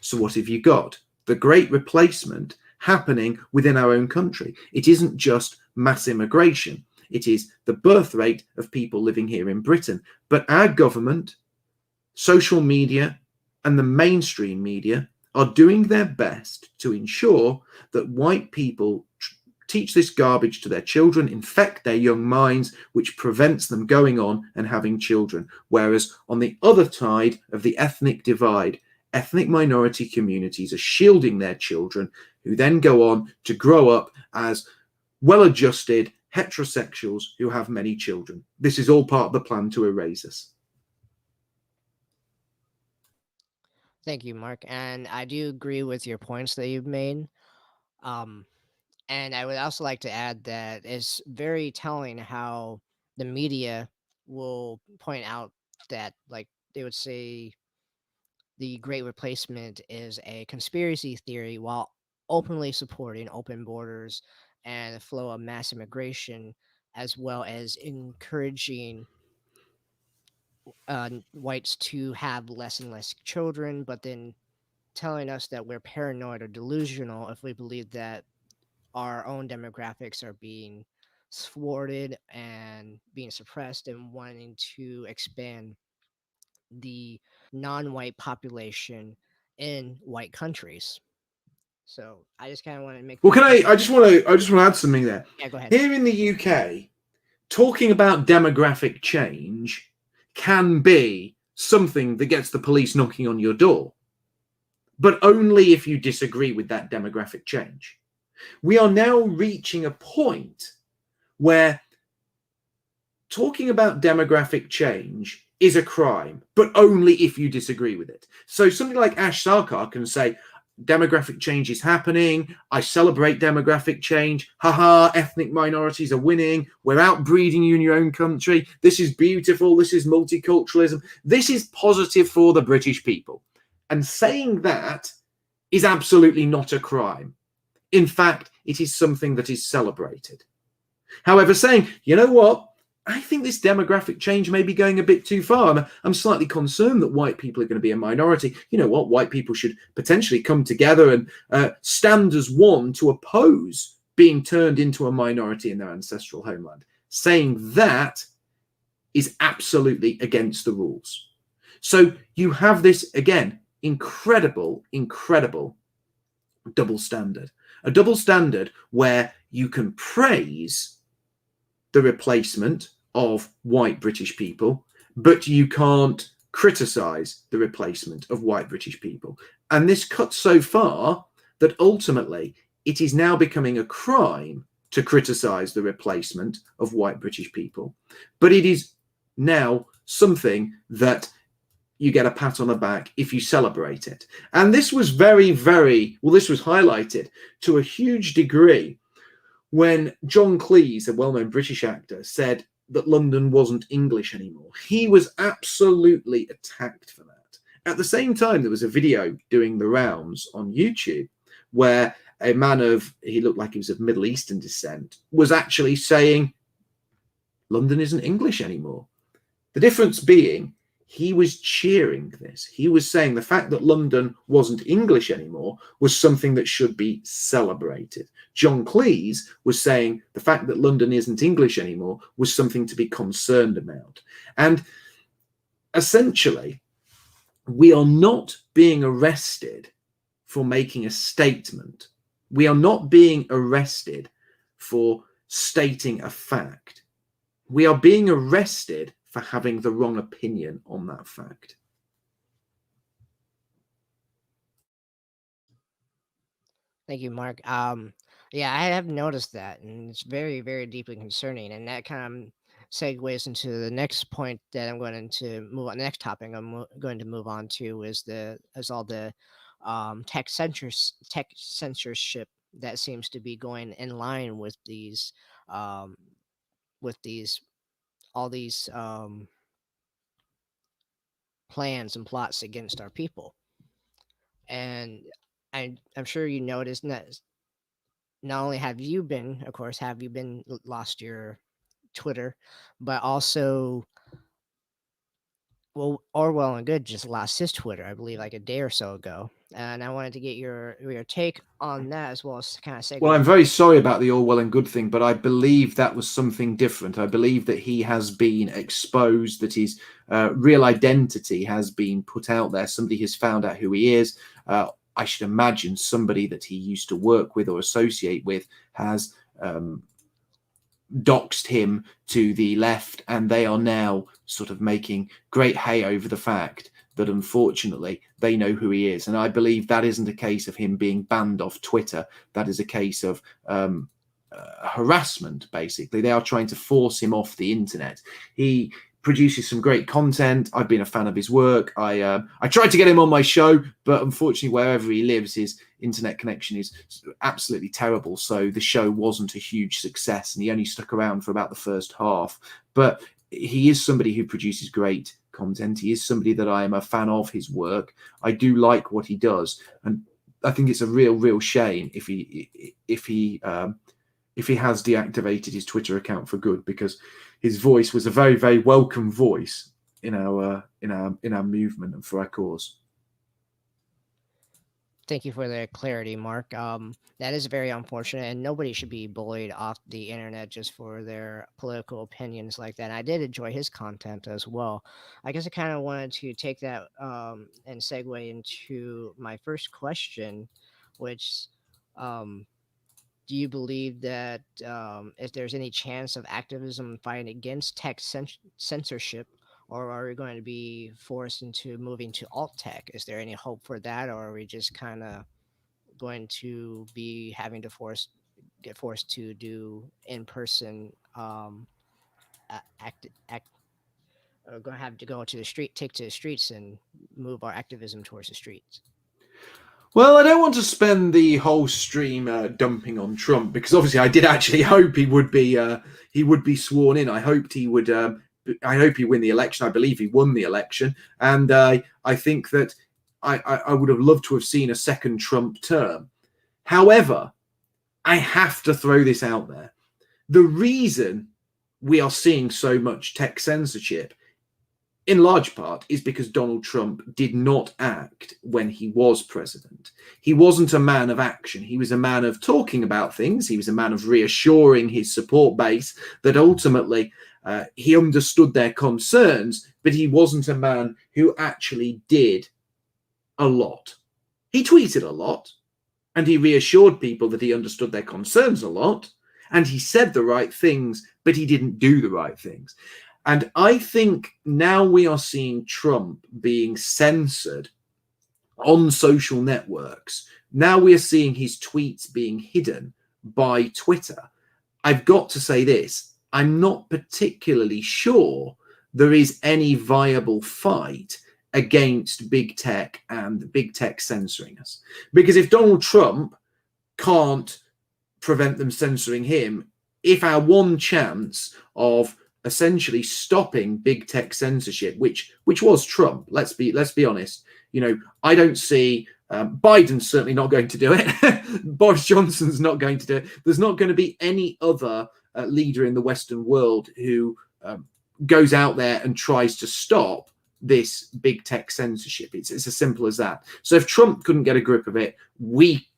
So what have you got? The great replacement happening within our own country. It isn't just mass immigration. It is the birth rate of people living here in Britain. But our government, social media, and the mainstream media are doing their best to ensure that white people teach this garbage to their children, infect their young minds, which prevents them going on and having children. Whereas on the other side of the ethnic divide, ethnic minority communities are shielding their children, who then go on to grow up as well-adjusted heterosexuals who have many children. This is all part of the plan to erase us. Thank you, Mark. And I do agree with your points that you've made. Um, and I would also like to add that it's very telling how the media will point out that, like, they would say the Great Replacement is a conspiracy theory while openly supporting open borders and the flow of mass immigration, as well as encouraging whites to have less and less children, but then telling us that we're paranoid or delusional if we believe that our own demographics are being thwarted and being suppressed and wanting to expand the non-white population in white countries. So I just kind of want to make Well, that can I? distinction. I just want to add something there. Yeah, go ahead. Here in the UK, talking about demographic change can be something that gets the police knocking on your door, but only if you disagree with that demographic change. We are now reaching a point where talking about demographic change is a crime, but only if you disagree with it. So something like Ash Sarkar can say, demographic change is happening. I celebrate demographic change. Haha, ethnic minorities are winning. We're outbreeding you in your own country. This is beautiful. This is multiculturalism. This is positive for the British people. And saying that is absolutely not a crime. In fact, it is something that is celebrated. However, saying, you know what? I think this demographic change may be going a bit too far. I'm slightly concerned that white people are going to be a minority. You know what? White people should potentially come together and stand as one to oppose being turned into a minority in their ancestral homeland. Saying that is absolutely against the rules. So you have this, again, incredible double standard. A double standard where you can praise the replacement of white British people, but you can't criticize the replacement of white British people. And this cuts so far that ultimately it is now becoming a crime to criticize the replacement of white British people. But it is now something that you get a pat on the back if you celebrate it. And this was this was highlighted to a huge degree when John Cleese, a well-known British actor, said that London wasn't English anymore. He was absolutely attacked for that. At the same time, there was a video doing the rounds on YouTube where a man he looked like he was of Middle Eastern descent, was actually saying, London isn't English anymore. The difference being, he was cheering this. He was saying the fact that London wasn't English anymore was something that should be celebrated. John Cleese was saying the fact that London isn't English anymore was something to be concerned about. And essentially, we are not being arrested for making a statement. We are not being arrested for stating a fact. We are being arrested for having the wrong opinion on that fact. Thank you, Mark. Yeah, I have noticed that, and it's very, very deeply concerning. And that kind of segues into the next point that I'm going to move on. The next topic going to move on to is all the tech censorship that seems to be going in line um, with these all these plans and plots against our people. And I'm sure you noticed that not only have you been, of course, have you been lost your Twitter, but also, well, Orwell and Good just lost his Twitter, I believe, like a day or so ago. And I wanted to get your take on that as well as kind of Well, segue. I'm very sorry about the all well and good thing, but I believe that was something different. I believe that he has been exposed, that his real identity has been put out there. Somebody has found out who he is. I should imagine somebody that he used to work with or associate with has doxed him to the left, and they are now sort of making great hay over the fact that unfortunately they know who he is. And I believe that isn't a case of him being banned off Twitter. That is a case of harassment, basically. They are trying to force him off the internet. He produces some great content. I've been a fan of his work. I tried to get him on my show, but unfortunately, wherever he lives, his internet connection is absolutely terrible. So the show wasn't a huge success, and he only stuck around for about the first half. But he is somebody who produces great content. He is somebody that I am a fan of his work. I do like what he does, and I think it's a real shame if he has deactivated his Twitter account for good, because his voice was a very welcome voice in our movement and for our cause. Thank you for the clarity, Mark. That is very unfortunate, and nobody should be bullied off the internet just for their political opinions like that. I did enjoy his content as well. I guess I kind of wanted to take that and segue into my first question, which um, do you believe that if there's any chance of activism fighting against tech censorship, or are we going to be forced into moving to alt tech? Is there any hope for that, or are we just kind of going to be having to get forced to do in person act or going to have to go to the street, take to the streets, and move our activism towards the streets? Well, I don't want to spend the whole stream dumping on Trump because obviously I did actually hope he would be sworn in. I hoped he would. I hope he win the election. I believe he won the election, and I think that I would have loved to have seen a second Trump term. However, I have to throw this out there. The reason we are seeing so much tech censorship in large part is because Donald Trump did not act when he was president. He wasn't a man of action. He was a man of talking about things. He was a man of reassuring his support base that ultimately he understood their concerns, but he wasn't a man who actually did a lot. He tweeted a lot, and he reassured people that he understood their concerns a lot, and he said the right things, but he didn't do the right things. And I think now we are seeing Trump being censored on social networks. Now we are seeing his tweets being hidden by Twitter. I've got to say this. I'm not particularly sure there is any viable fight against big tech and big tech censoring us. Because if Donald Trump can't prevent them censoring him, if our one chance of essentially stopping big tech censorship, which was Trump. Let's be honest. I don't see Biden's certainly not going to do it. Boris Johnson's not going to do it. There's not going to be any other leader in the Western world who goes out there and tries to stop this big tech censorship. It's as simple as that. So if Trump couldn't get a grip of it, we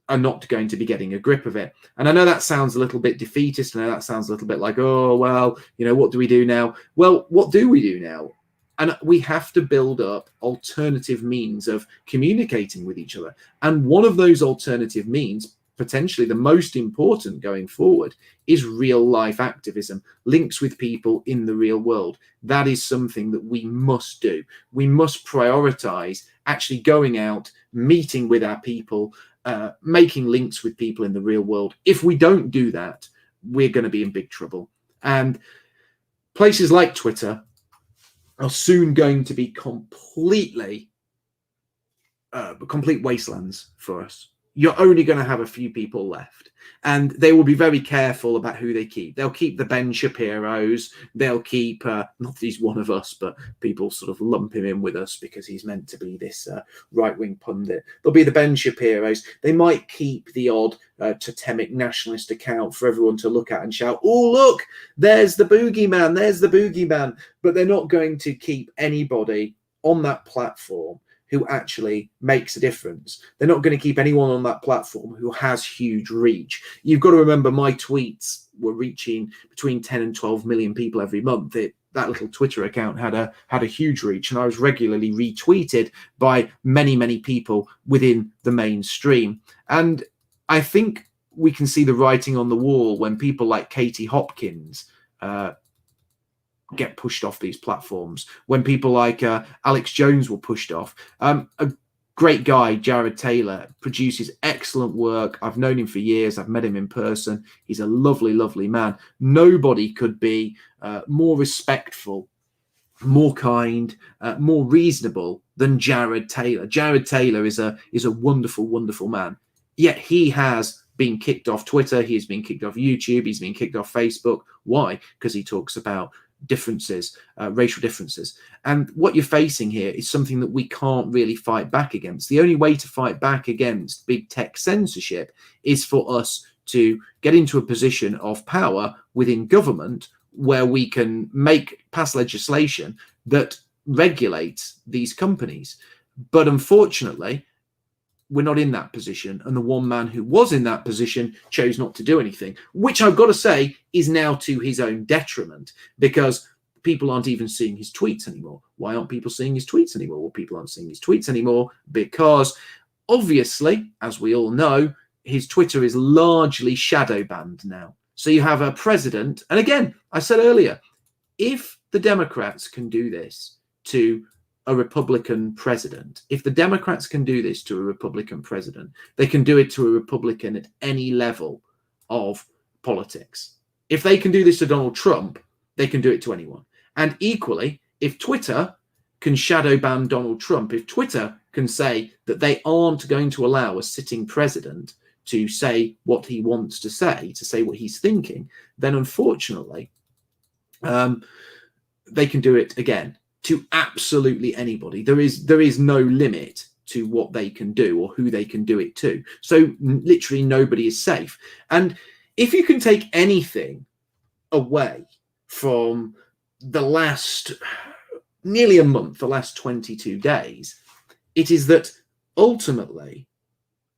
are not going to be getting a grip of it. And I know that sounds a little bit defeatist. I know that sounds a little bit like, oh, well, what do we do now? Well, what do we do now? And we have to build up alternative means of communicating with each other. And one of those alternative means, potentially the most important going forward, is real life activism, links with people in the real world. That is something that we must do. We must prioritize actually going out, meeting with our people, making links with people in the real world. If we don't do that, we're going to be in big trouble. And places like Twitter are soon going to be complete wastelands for us. You're only going to have a few people left, and they will be very careful about who they keep. They'll keep the Ben Shapiros. They'll keep, not that he's one of us, but people sort of lump him in with us because he's meant to be this right-wing pundit. There'll be the Ben Shapiros. They might keep the odd totemic nationalist account for everyone to look at and shout, oh, look, there's the boogeyman, there's the boogeyman. But they're not going to keep anybody on that platform who actually makes a difference. They're not going to keep anyone on that platform who has huge reach. You've got to remember my tweets were reaching between 10 and 12 million people every month. That little Twitter account had a huge reach, and I was regularly retweeted by many, many people within the mainstream. And I think we can see the writing on the wall when people like Katie Hopkins get pushed off these platforms, when people like Alex Jones were pushed off. A great guy, Jared Taylor, produces excellent work. I've known him for years. I've met him in person. He's a lovely, lovely man. Nobody could be more respectful, more kind, more reasonable than Jared Taylor. Jared Taylor is a wonderful, wonderful man. Yet he has been kicked off Twitter. He's been kicked off YouTube. He's been kicked off Facebook. Why? Because he talks about differences, racial differences. And what you're facing here is something that we can't really fight back against. The only way to fight back against big tech censorship is for us to get into a position of power within government where we can pass legislation that regulates these companies. But unfortunately, we're not in that position. And the one man who was in that position chose not to do anything, which I've got to say is now to his own detriment, because people aren't even seeing his tweets anymore. Why aren't people seeing his tweets anymore? Well, people aren't seeing his tweets anymore because, obviously, as we all know, his Twitter is largely shadow banned now. So you have a president, and again, I said earlier, if the Democrats can do this to a Republican president, if the Democrats can do this to a Republican president, they can do it to a Republican at any level of politics. If they can do this to Donald Trump, they can do it to anyone. And equally, if Twitter can shadow ban Donald Trump, if Twitter can say that they aren't going to allow a sitting president to say what he wants to say what he's thinking, then unfortunately, they can do it again to absolutely anybody. There is no limit to what they can do or who they can do it to. So literally nobody is safe. And if you can take anything away from the last nearly a month, the last 22 days, it is that ultimately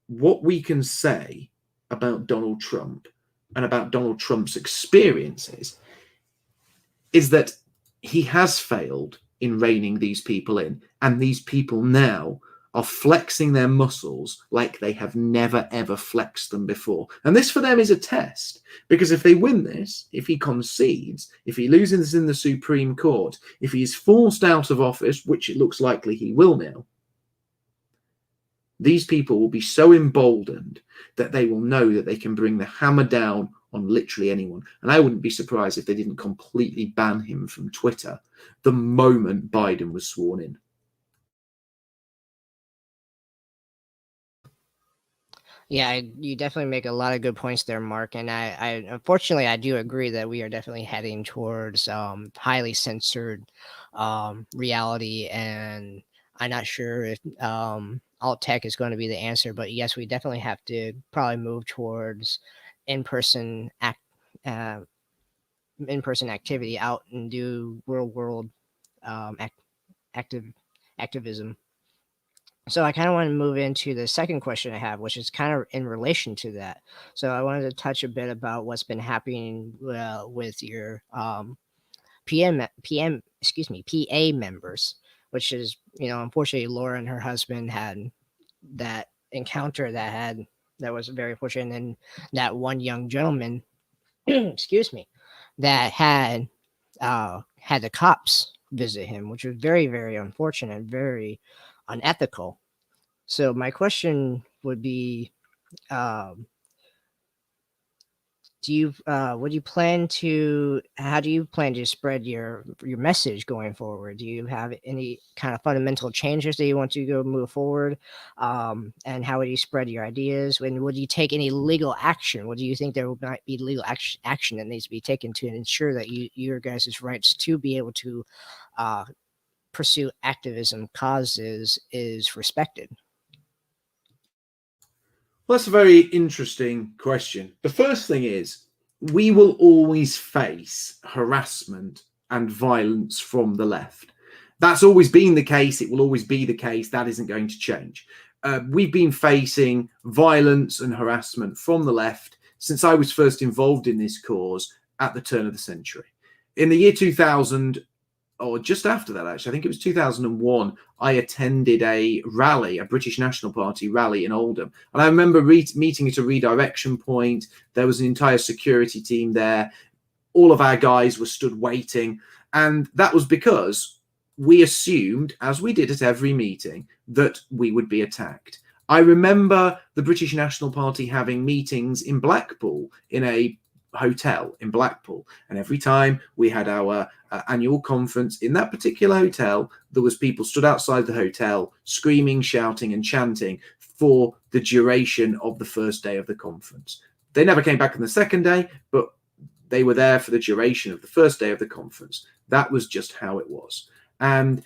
what we can say about Donald Trump and about Donald Trump's experiences is that he has failed in reining these people in, and these people now are flexing their muscles like they have never ever flexed them before. And this for them is a test, because if they win this, if he concedes, if he loses in the Supreme Court, if he is forced out of office, which it looks likely he will now, these people will be so emboldened that they will know that they can bring the hammer down on literally anyone. And I wouldn't be surprised if they didn't completely ban him from Twitter the moment Biden was sworn in. Yeah, you definitely make a lot of good points there, Mark. And I unfortunately, I do agree that we are definitely heading towards highly censored reality. And I'm not sure if alt tech is going to be the answer, but yes, we definitely have to probably move towards in-person in-person activity out and do real world activism. So I kind of want to move into the second question I have, which is kind of in relation to that. So I wanted to touch a bit about what's been happening with your PA members, which is, unfortunately Laura and her husband had that encounter that was very unfortunate. And then that one young gentleman, excuse me, that had the cops visit him, which was very, very unfortunate, very unethical. So my question would be, um, how do you plan to spread your message going forward? Do you have any kind of fundamental changes that you want to move forward? And how would you spread your ideas? And would you take any legal action? What do you think there might be legal action that needs to be taken to ensure that your guys' rights to be able to pursue activism causes is respected? Well, that's a very interesting question. The first thing is, we will always face harassment and violence from the left. That's always been the case. It will always be the case. That isn't going to change. We've been facing violence and harassment from the left since I was first involved in this cause at the turn of the century. In the year 2000, or just after that, actually, I think it was 2001, I attended a rally, a British National Party rally in Oldham. And I remember meeting at a redirection point. There was an entire security team there. All of our guys were stood waiting. And that was because we assumed, as we did at every meeting, that we would be attacked. I remember the British National Party having meetings in Blackpool, in a hotel in Blackpool, and every time we had our annual conference in that particular hotel, there was people stood outside the hotel screaming, shouting and chanting for the duration of the first day of the conference. They never came back on the second day, but they were there for the duration of the first day of the conference. That was just how it was, and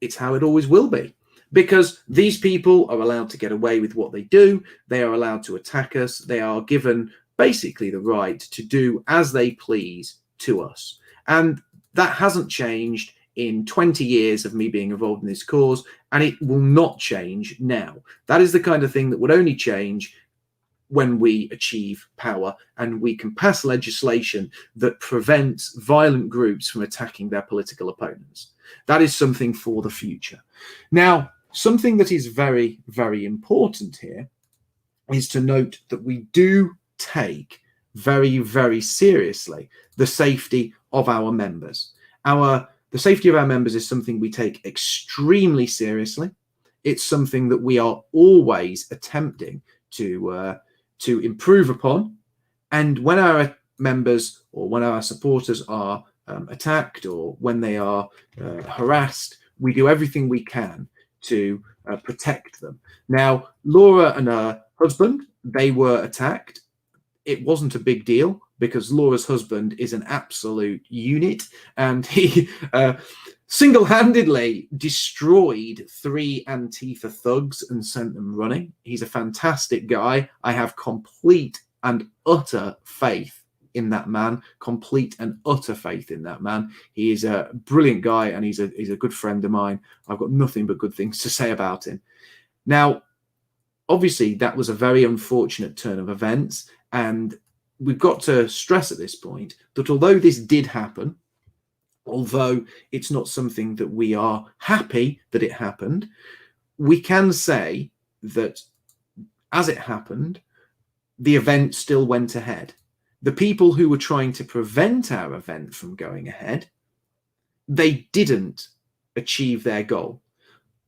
it's how it always will be, because these people are allowed to get away with what they do. They are allowed to attack us. They are given basically the right to do as they please to us. And that hasn't changed in 20 years of me being involved in this cause, and it will not change now. That is the kind of thing that would only change when we achieve power and we can pass legislation that prevents violent groups from attacking their political opponents. That is something for the future. Now, something that is very, very important here is to note that we do take very, very seriously the safety of our members. The safety of our members is something we take extremely seriously. It's something that we are always attempting to improve upon. And when our members or when our supporters are attacked or when they are harassed, we do everything we can to protect them. Now, Laura and her husband, they were attacked. It wasn't a big deal because Laura's husband is an absolute unit, and he single-handedly destroyed 3 Antifa thugs and sent them running. He's a fantastic guy. I have complete and utter faith in that man, complete and utter faith in that man. He is a brilliant guy, and he's a good friend of mine. I've got nothing but good things to say about him. Now, obviously, that was a very unfortunate turn of events, and we've got to stress at this point that although this did happen, although it's not something that we are happy that it happened, we can say that as it happened, the event still went ahead. The people who were trying to prevent our event from going ahead, they didn't achieve their goal.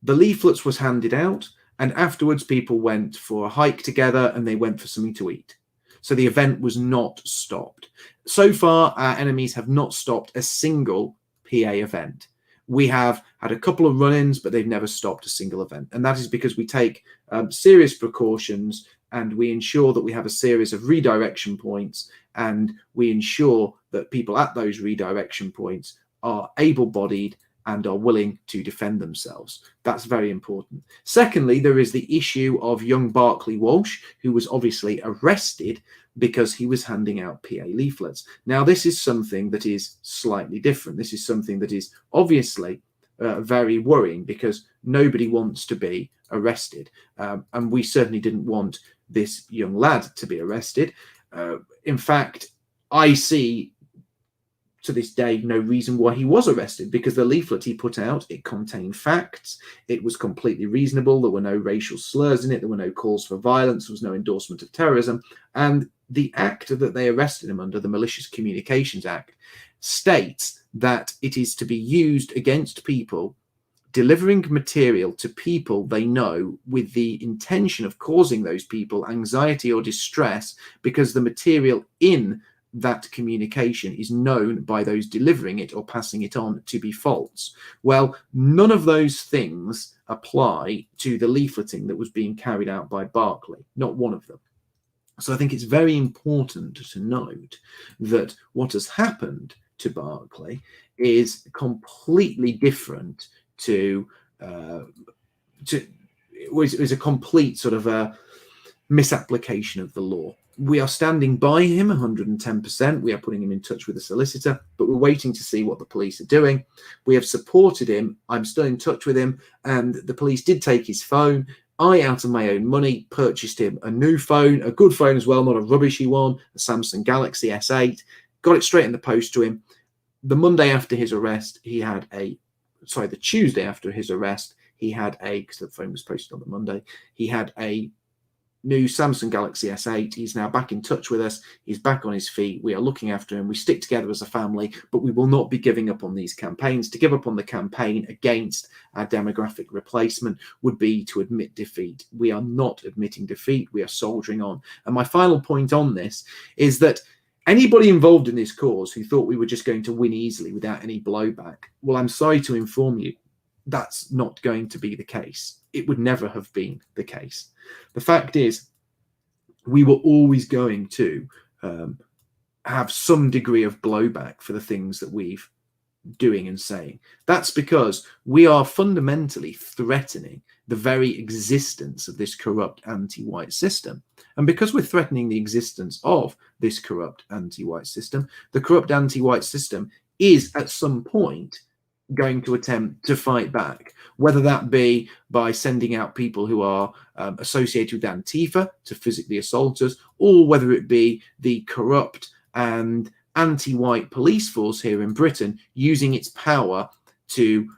The leaflets was handed out, and afterwards people went for a hike together and they went for something to eat. So the event was not stopped. So far, our enemies have not stopped a single PA event. We have had a couple of run-ins, but they've never stopped a single event. And that is because we take serious precautions, and we ensure that we have a series of redirection points, and we ensure that people at those redirection points are able-bodied and are willing to defend themselves. That's very important. Secondly, there is the issue of young Barclay Walsh, who was obviously arrested because he was handing out PA leaflets. Now, this is something that is slightly different. This is something that is obviously very worrying because nobody wants to be arrested. And we certainly didn't want this young lad to be arrested. In fact, I see to this day no reason why he was arrested, because the leaflet he put out, it contained facts, it was completely reasonable, there were no racial slurs in it, there were no calls for violence, there was no endorsement of terrorism, and the act that they arrested him under, the Malicious Communications Act, states that it is to be used against people delivering material to people they know with the intention of causing those people anxiety or distress because the material in that communication is known by those delivering it or passing it on to be false. Well, none of those things apply to the leafleting that was being carried out by Barclay, not one of them. So I think it's very important to note that what has happened to Barclay is completely different to it was a complete sort of a misapplication of the law. We are standing by him 110%. We are putting him in touch with a solicitor, but we're waiting to see what the police are doing. We have supported him. I'm still in touch with him, and the police did take his phone. I, out of my own money, purchased him a new phone, a good phone as well, not a rubbishy one, a Samsung Galaxy S8. Got it straight in the post to him. The Monday after his arrest, the Tuesday after his arrest, he had because the phone was posted on the Monday, he had a new Samsung Galaxy S8. He's now back in touch with us. He's back on his feet. We are looking after him. We stick together as a family, but we will not be giving up on these campaigns. To give up on the campaign against our demographic replacement would be to admit defeat. We are not admitting defeat. We are soldiering on. And my final point on this is that anybody involved in this cause who thought we were just going to win easily without any blowback, well, I'm sorry to inform you, that's not going to be the case. It would never have been the case. The fact is, we were always going to have some degree of blowback for the things that we've doing and saying. That's because we are fundamentally threatening the very existence of this corrupt anti-white system. And because we're threatening the existence of this corrupt anti-white system, the corrupt anti-white system is at some point going to attempt to fight back, whether that be by sending out people who are associated with Antifa to physically assault us, or whether it be the corrupt and anti-white police force here in Britain using its power to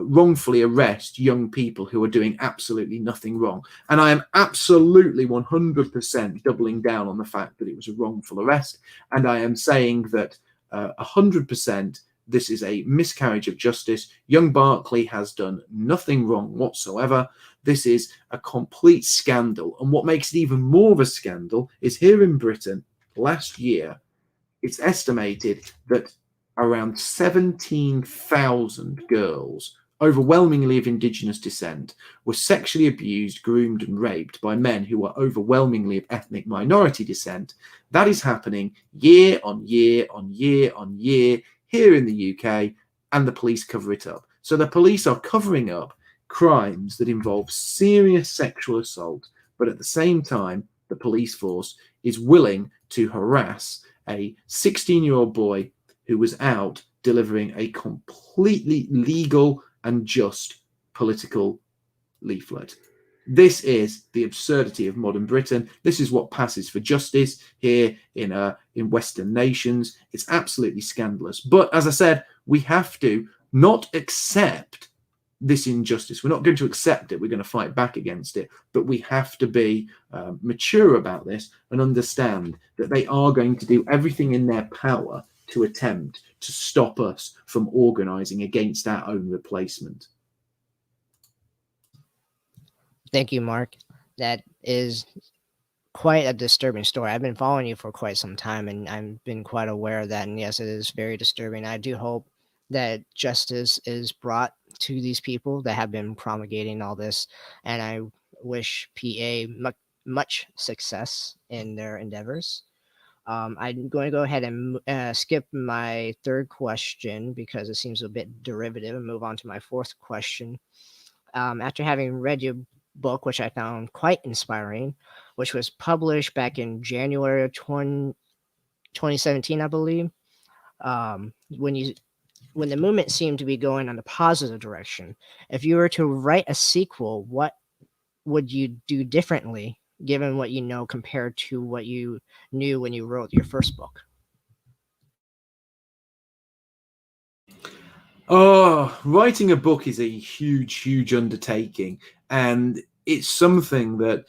wrongfully arrest young people who are doing absolutely nothing wrong. And I am absolutely 100% doubling down on the fact that it was a wrongful arrest. And I am saying that 100% this is a miscarriage of justice. Young Barclay has done nothing wrong whatsoever. This is a complete scandal. And what makes it even more of a scandal is here in Britain last year, it's estimated that around 17,000 girls, overwhelmingly of Indigenous descent, were sexually abused, groomed, and raped by men who were overwhelmingly of ethnic minority descent. That is happening year on year on year on year here in the UK, and the police cover it up. So the police are covering up crimes that involve serious sexual assault, but at the same time, the police force is willing to harass a 16-year-old boy who was out delivering a completely legal and just political leaflet. This is the absurdity of modern Britain. This is what passes for justice here in Western nations. It's absolutely scandalous. But as I said, we have to not accept this injustice. We're not going to accept it. We're going to fight back against it. But we have to be mature about this and understand that they are going to do everything in their power to attempt to stop us from organising against our own replacement. Thank you, Mark. That is quite a disturbing story. I've been following you for quite some time, and I've been quite aware of that. And yes, it is very disturbing. I do hope that justice is brought to these people that have been promulgating all this. And I wish PA much success in their endeavors. I'm going to go ahead and skip my third question because it seems a bit derivative and move on to my fourth question. After having read your book, which I found quite inspiring, which was published back in January of 2017, I believe, when the movement seemed to be going in a positive direction, if you were to write a sequel, what would you do differently given what you know compared to what you knew when you wrote your first book? Oh, writing a book is a huge undertaking, and it's something that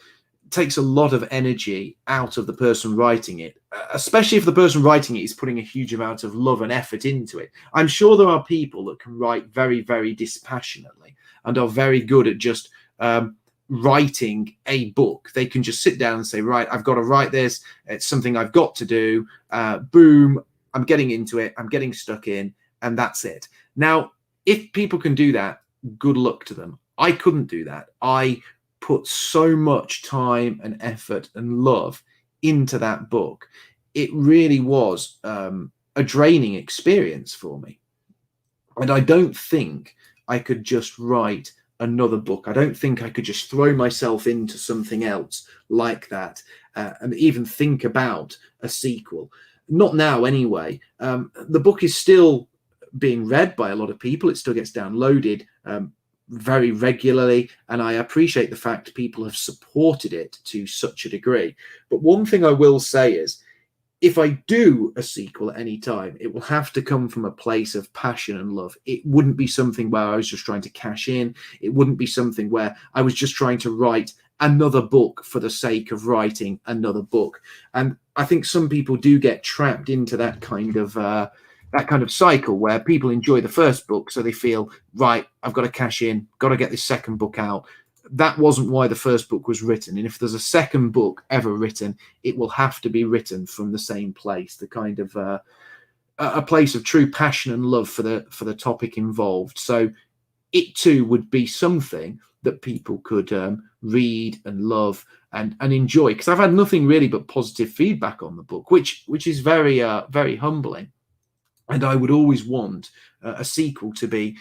takes a lot of energy out of the person writing it, especially if the person writing it is putting a huge amount of love and effort into it. I'm sure there are people that can write very dispassionately and are very good at just writing a book. They can just sit down and say, right, I've got to write this. It's something I've got to do. Boom, I'm getting into it. I'm getting stuck in, and that's it. Now, if people can do that, good luck to them. I couldn't do that. I put so much time and effort and love into that book. It really was a draining experience for me. And I don't think I could just write another book. I don't think I could just throw myself into something else like that and even think about a sequel. Not now, anyway. The book is still being read by a lot of people. It still gets downloaded very regularly, and I appreciate the fact people have supported it to such a degree. But one thing I will say is, if I do a sequel at any time, it will have to come from a place of passion and love. It wouldn't be something where I was just trying to cash in. It wouldn't be something where I was just trying to write another book for the sake of writing another book. And I think some people do get trapped into that kind of cycle where people enjoy the first book, so they feel, right, I've got to cash in, got to get this second book out. That wasn't why the first book was written. And if there's a second book ever written, it will have to be written from the same place, the kind of a place of true passion and love for the topic involved. So it too would be something that people could read and love and enjoy. Because I've had nothing really but positive feedback on the book, which is very humbling. And I would always want a sequel to be,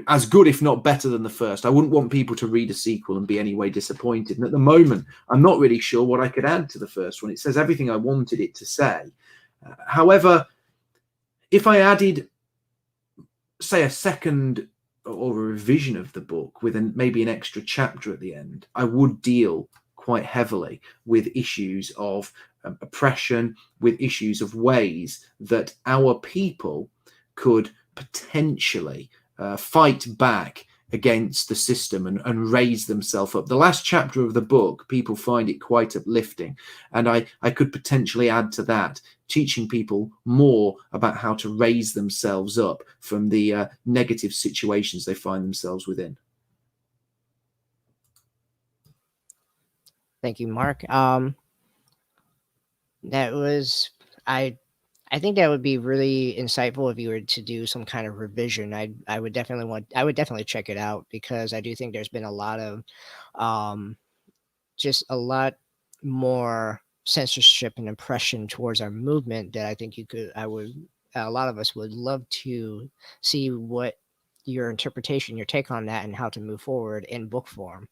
as good, if not better than the first. I wouldn't want people to read a sequel and be anyway disappointed. And at the moment, I'm not really sure what I could add to the first one. It says everything I wanted it to say. However, if I added say, a second or a revision of the book with maybe an extra chapter at the end, I would deal quite heavily with issues of oppression, with issues of ways that our people could potentially fight back against the system and raise themselves up. The last chapter of the book, people find it quite uplifting. And I could potentially add to that, teaching people more about how to raise themselves up from the negative situations they find themselves within. Thank you, Mark. That was I I think that would be really insightful if you were to do some kind of revision. I would definitely check it out because I do think there's been a lot of um just a lot more censorship and oppression towards our movement that I think I would a lot of us would love to see what your interpretation, your take on that and how to move forward in book form,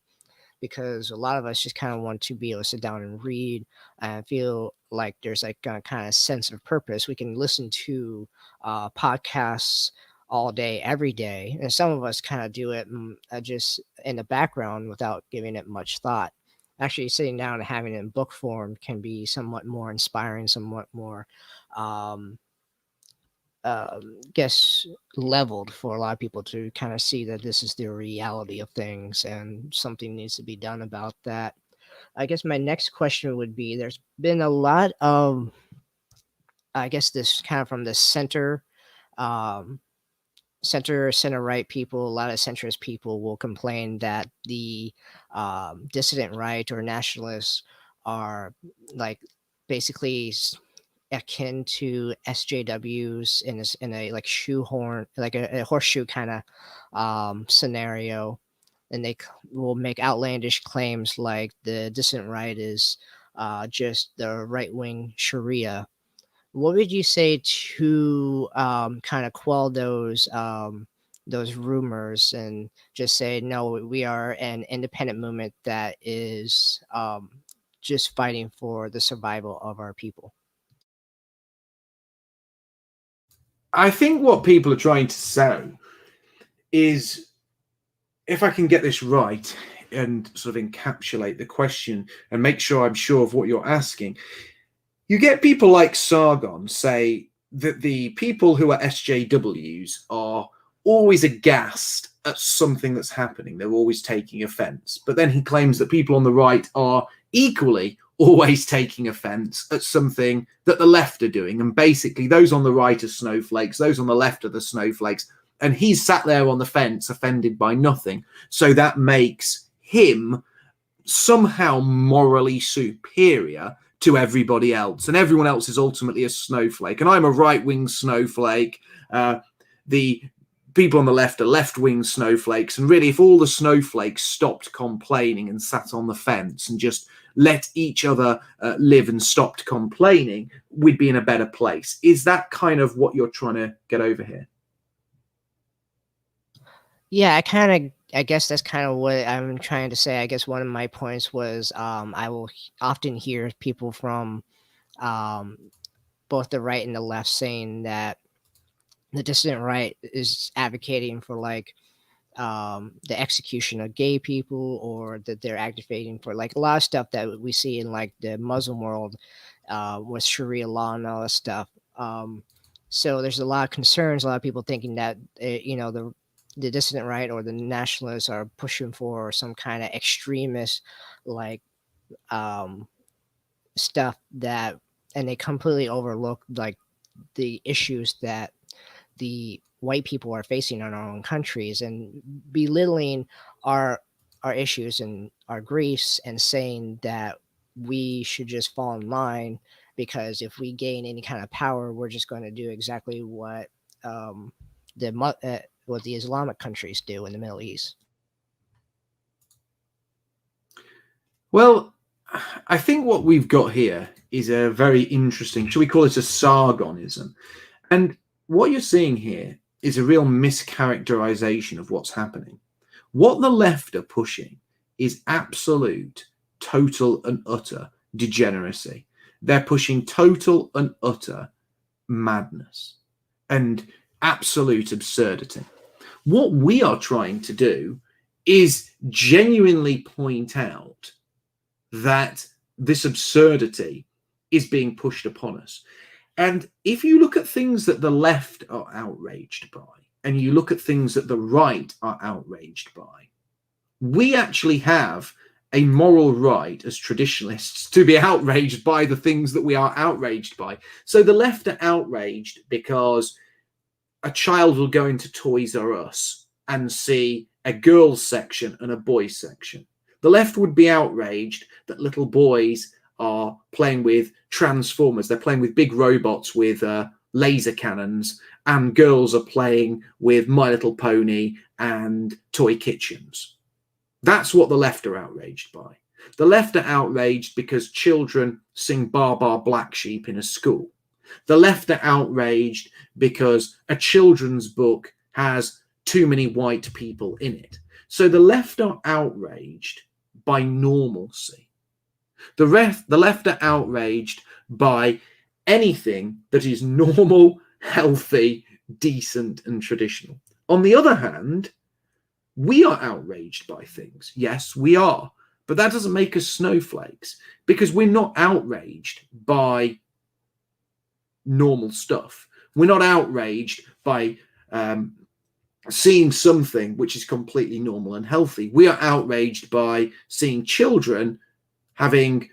because a lot of us just kind of want to be able to sit down and read and feel like there's like a kind of sense of purpose. We can listen to podcasts all day, every day, and some of us kind of do it just in the background without giving it much thought. Actually, sitting down and having it in book form can be somewhat more inspiring, somewhat more um, guess leveled for a lot of people to kind of see that this is the reality of things and something needs to be done about that. I guess my next question would be, there's been a lot of, I guess, this kind of from the um center right people, a lot of centrist people will complain that the dissident right or nationalists are like basically akin to SJWs in a like shoehorn, like a horseshoe kind of scenario, and will make outlandish claims like the dissident right is just the right wing Sharia. What would you say to kind of quell those rumors and just say no, we are an independent movement that is just fighting for the survival of our people? I think what people are trying to say is, if I can get this right and sort of encapsulate the question and make sure I'm sure of what you're asking, you get people like Sargon say that the people who are SJWs are always aghast at something that's happening. They're always taking offense. But then he claims that people on the right are equally always taking offense at something that the left are doing. And basically, those on the right are snowflakes, those on the left are the snowflakes. And he's sat there on the fence, offended by nothing. So that makes him somehow morally superior to everybody else, and everyone else is ultimately a snowflake. And I'm a right-wing snowflake. The people on the left are left-wing snowflakes. And really, if all the snowflakes stopped complaining and sat on the fence and just let each other live and stopped complaining, we'd be in a better place. Is that kind of what you're trying to get over here? Yeah, I guess that's kind of what I'm trying to say. I guess one of my points was I will often hear people from um, both the right and the left saying that the dissident right is advocating for like the execution of gay people, or that they're advocating for like a lot of stuff that we see in like the Muslim world with Sharia law and all that stuff. So there's a lot of concerns, a lot of people thinking that the dissident right or the nationalists are pushing for some kind of extremist like um, stuff that, and they completely overlook like the issues that the white people are facing in our own countries, and belittling our our issues and our griefs and saying that we should just fall in line because if we gain any kind of power, we're just going to do exactly um, what the Islamic countries do in the Middle East. Well, I think what we've got here is a very interesting, shall we call it a Sargonism? And what you're seeing here is a real mischaracterization of what's happening. What the left are pushing is absolute, total, and utter degeneracy. They're pushing total and utter madness. And absolute absurdity. What we are trying to do is genuinely point out that this absurdity is being pushed upon us. And if you look at things that the left are outraged by, and you look at things that the right are outraged by, we actually have a moral right as traditionalists to be outraged by the things that we are outraged by. So the left are outraged because a child will go into Toys R Us and see a girls section and a boys section. The left would be outraged that little boys are playing with Transformers. They're playing with big robots with laser cannons, and girls are playing with My Little Pony and toy kitchens. That's what the left are outraged by. The left are outraged because children sing Bar Bar Black Sheep in a school. The left are outraged because a children's book has too many white people in it. So the left are outraged by normalcy. The left are outraged by anything that is normal, healthy, decent, and traditional. On the other hand, we are outraged by things. Yes, we are. But that doesn't make us snowflakes, because we're not outraged by normal stuff. We're not outraged by seeing something which is completely normal and healthy. We are outraged by seeing children having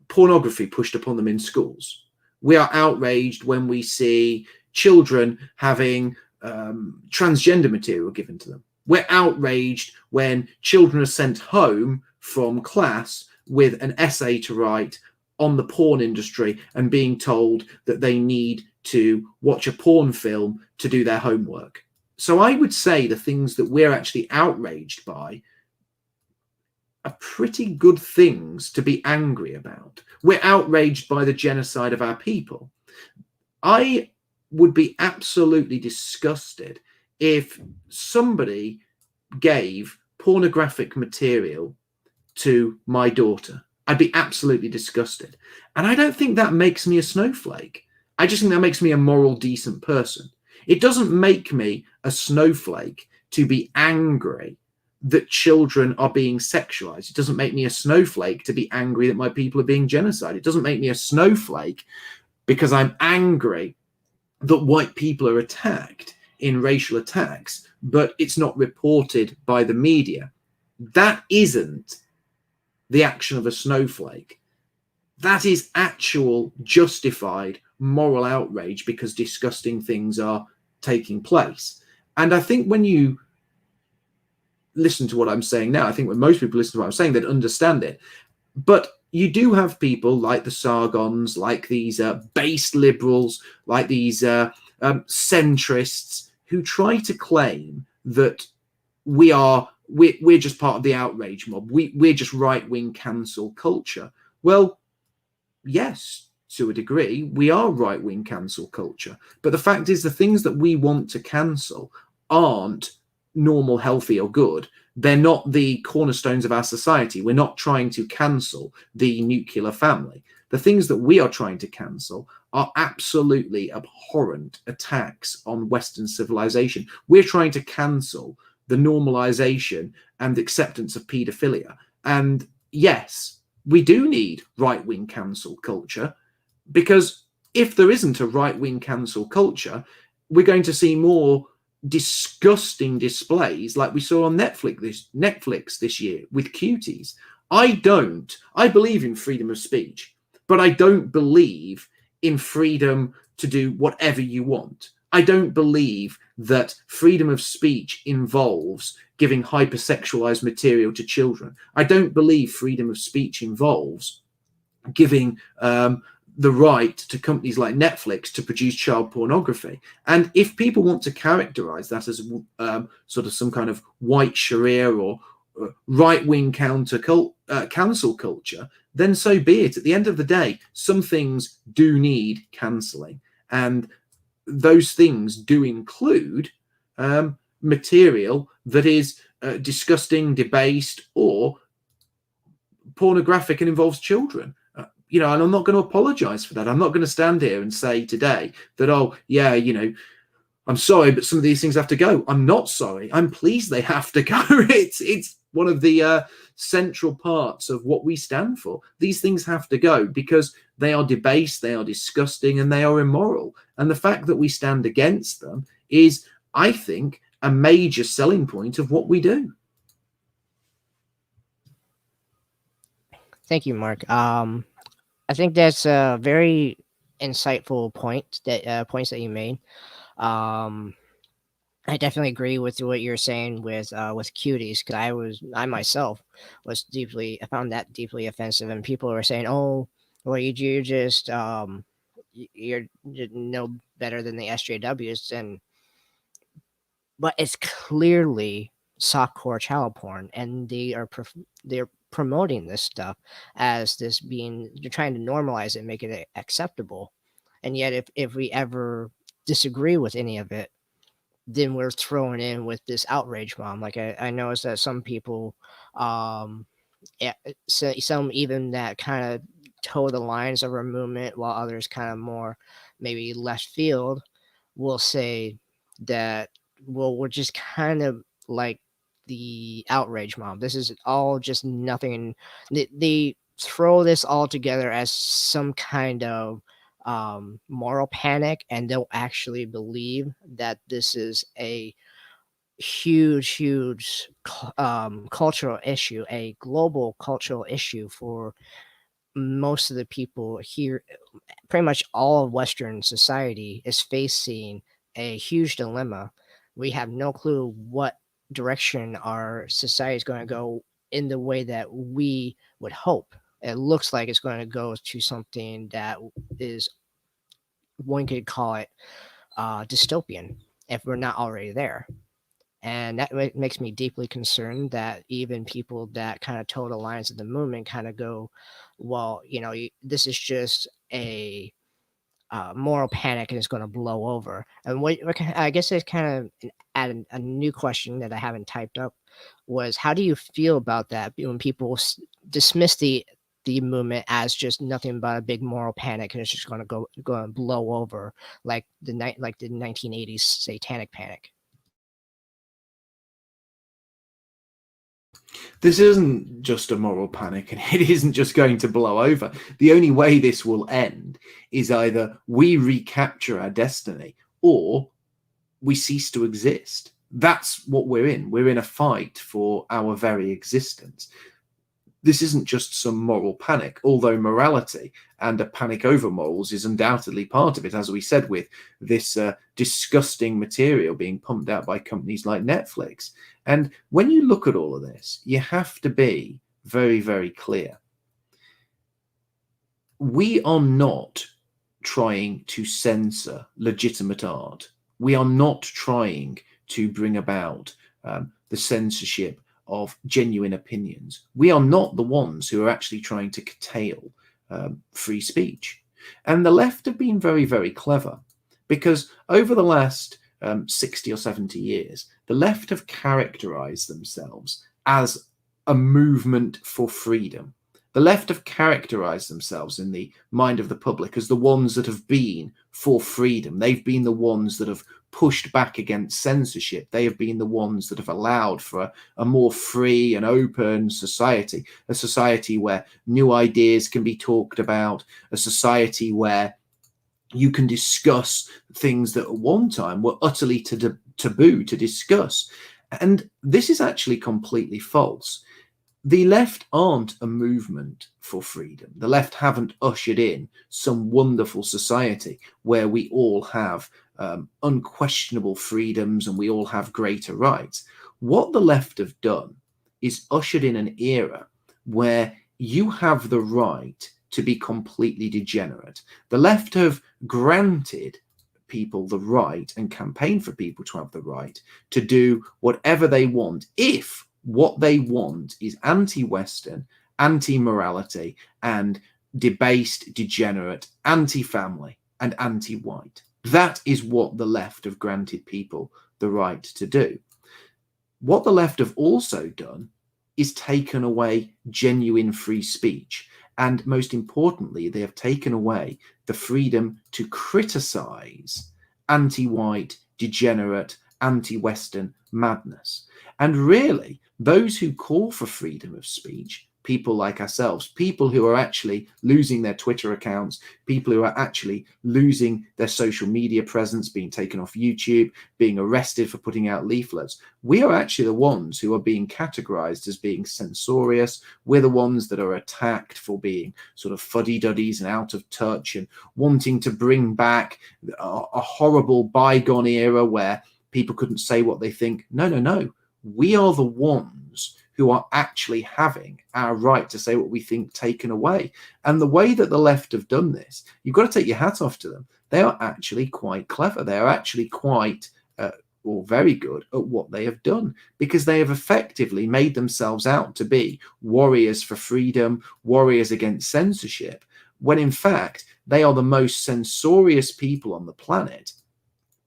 pornography pushed upon them in schools. We are outraged when we see children having transgender material given to them. We're outraged when children are sent home from class with an essay to write on the porn industry and being told that they need to watch a porn film to do their homework. So I would say the things that we're actually outraged by are pretty good things to be angry about. We're outraged by the genocide of our people. I would be absolutely disgusted if somebody gave pornographic material to my daughter. I'd be absolutely disgusted. And I don't think that makes me a snowflake. I just think that makes me a moral, decent person. It doesn't make me a snowflake to be angry that children are being sexualized. It doesn't make me a snowflake to be angry that my people are being genocided. It doesn't make me a snowflake because I'm angry that white people are attacked in racial attacks, but it's not reported by the media. That isn't the action of a snowflake. That is actual justified moral outrage because disgusting things are taking place. And I think when you listen to what I'm saying now, I think when most people listen to what I'm saying, they'd understand it. But you do have people like the Sargons, like these base liberals, like these centrists who try to claim that we're just part of the outrage mob. We're just right-wing cancel culture. Well, yes, to a degree, we are right-wing cancel culture. But the fact is, the things that we want to cancel aren't normal, healthy, or good. They're not the cornerstones of our society. We're not trying to cancel the nuclear family. The things that we are trying to cancel are absolutely abhorrent attacks on Western civilization. We're trying to cancel the normalization and acceptance of paedophilia. And yes, we do need right-wing cancel culture, because if there isn't a right-wing cancel culture, we're going to see more disgusting displays like we saw on Netflix this year with cuties. I believe in freedom of speech, but I don't believe in freedom to do whatever you want. I don't believe that freedom of speech involves giving hypersexualized material to children. I don't believe freedom of speech involves giving the right to companies like Netflix to produce child pornography. And if people want to characterize that as sort of some kind of white Sharia or right-wing cancel culture, then so be it. At the end of the day, some things do need cancelling. And those things do include material that is disgusting, debased, or pornographic and involves children. And I'm not going to apologize for that. I'm not going to stand here and say today that, oh, yeah, I'm sorry, but some of these things have to go. I'm not sorry. I'm pleased they have to go. It's one of the central parts of what we stand for. These things have to go because they are debased, they are disgusting, and they are immoral. And the fact that we stand against them is, I think, a major selling point of what we do. Thank you, Mark. I think that's a very insightful points that you made. Um, I definitely agree with what you're saying with cuties, because I myself I found that deeply offensive, and people were saying, "Oh, well, you just you're no better than the SJWs," and but it's clearly softcore child porn, and they're promoting this stuff as this being, you're trying to normalize it and make it acceptable, and yet if we ever disagree with any of it, then we're thrown in with this outrage bomb. Like I noticed that some people, um, yeah, some even that kind of toe the lines of our movement, while others kind of more maybe left field will say that, well, we're just kind of like the outrage mob. This is all just nothing. They throw this all together as some kind of moral panic, and don't actually believe that this is a huge cultural issue, a global cultural issue for most of the people here. Pretty much all of Western society is facing a huge dilemma. We have no clue what direction our society is going to go in the way that we would hope. It looks like it's going to go to something that is, one could call it dystopian, if we're not already there. And that makes me deeply concerned that even people that kind of toe the lines of the movement kind of go, well, this is just a moral panic and it's going to blow over. And I guess it's kind of a new question that I haven't typed up was, how do you feel about that when people dismiss the movement as just nothing but a big moral panic, and it's just going to blow over like the 1980s satanic panic? This isn't just a moral panic, and it isn't just going to blow over. The only way this will end is either we recapture our destiny or we cease to exist. That's what we're in. We're in a fight for our very existence. This isn't just some moral panic, although morality and a panic over morals is undoubtedly part of it, as we said, with this disgusting material being pumped out by companies like Netflix. And when you look at all of this, you have to be very, very clear. We are not trying to censor legitimate art. We are not trying to bring about the censorship of genuine opinions. We are not the ones who are actually trying to curtail free speech. And the left have been very, very clever, because over the last 60 or 70 years, the left have characterized themselves as a movement for freedom. The left have characterized themselves in the mind of the public as the ones that have been for freedom. They've been the ones that have pushed back against censorship. They have been the ones that have allowed for a more free and open society, a society where new ideas can be talked about, a society where you can discuss things that at one time were utterly taboo to discuss. And this is actually completely false. The left aren't a movement for freedom. The left haven't ushered in some wonderful society where we all have unquestionable freedoms and we all have greater rights. What the left have done is ushered in an era where you have the right to be completely degenerate. The left have granted people the right and campaign for people to have the right to do whatever they want if what they want is anti-Western, anti-morality, and debased, degenerate, anti-family, and anti-white. That is what the left have granted people the right to do. What the left have also done is taken away genuine free speech. And most importantly, they have taken away the freedom to criticize anti-white, degenerate, anti-Western madness. And really, those who call for freedom of speech, people like ourselves, people who are actually losing their Twitter accounts, people who are actually losing their social media presence, being taken off YouTube, being arrested for putting out leaflets, we are actually the ones who are being categorized as being censorious. We're the ones that are attacked for being sort of fuddy-duddies and out of touch and wanting to bring back a horrible bygone era where people couldn't say what they think. No, no, no. We are the ones who are actually having our right to say what we think taken away. And the way that the left have done this, you've got to take your hat off to them. They are actually quite clever. They are actually quite or very good at what they have done, because they have effectively made themselves out to be warriors for freedom, warriors against censorship, when in fact they are the most censorious people on the planet.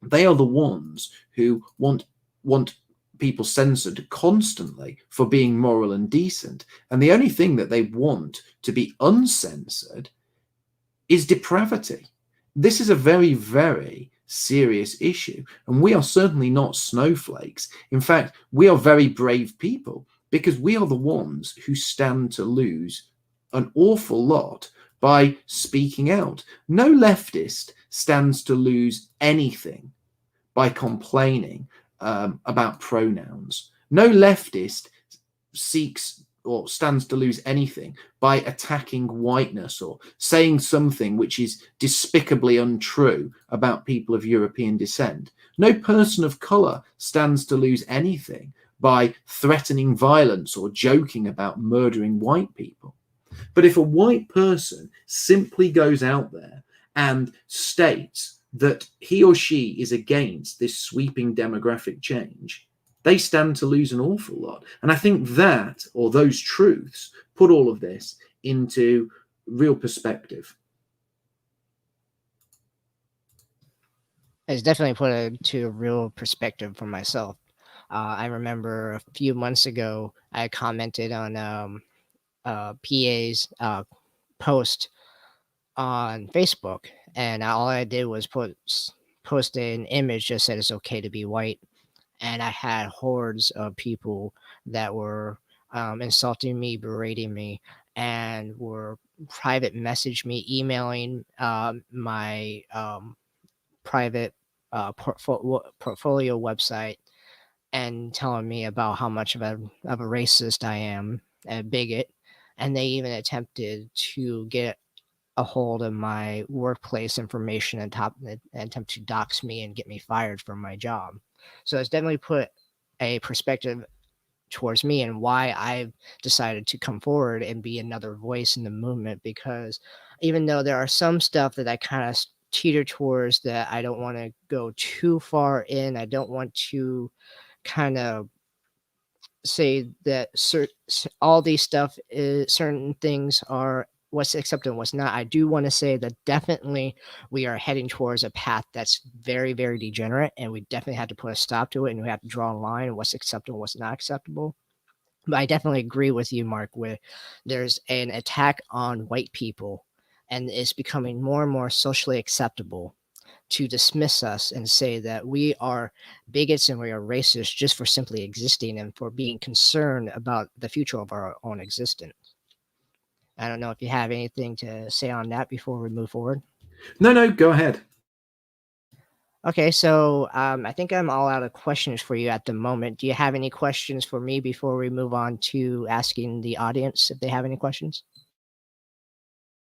They are the ones who want people censored constantly for being moral and decent. And the only thing that they want to be uncensored is depravity. This is a very, very serious issue. And we are certainly not snowflakes. In fact, we are very brave people, because we are the ones who stand to lose an awful lot by speaking out. No leftist stands to lose anything by complaining about pronouns. No leftist seeks or stands to lose anything by attacking whiteness or saying something which is despicably untrue about people of European descent. No person of color stands to lose anything by threatening violence or joking about murdering white people. But if a white person simply goes out there and states that he or she is against this sweeping demographic change, they stand to lose an awful lot. And I think that, or those truths, put all of this into real perspective. It's definitely put it to a real perspective for myself. I remember a few months ago, I commented on PA's post on Facebook, and all I did was post an image that said it's okay to be white, and I had hordes of people that were insulting me, berating me, and were private message me, emailing my private portfolio website, and telling me about how much of a racist I am, a bigot, and they even attempted to get a hold of my workplace information and attempt to dox me and get me fired from my job. So it's definitely put a perspective towards me and why I've decided to come forward and be another voice in the movement, because even though there are some stuff that I kind of teeter towards that I don't want to go too far in, I don't want to kind of say that all these stuff is certain things are what's accepted and what's not. I do want to say that definitely we are heading towards a path that's very, very degenerate, and we definitely have to put a stop to it, and we have to draw a line what's acceptable, what's not acceptable. But I definitely agree with you, Mark, where there's an attack on white people, and it's becoming more and more socially acceptable to dismiss us and say that we are bigots and we are racist just for simply existing and for being concerned about the future of our own existence. I don't know if you have anything to say on that before we move forward. No, go ahead. Okay, so I think I'm all out of questions for you at the moment. Do you have any questions for me before we move on to asking the audience if they have any questions?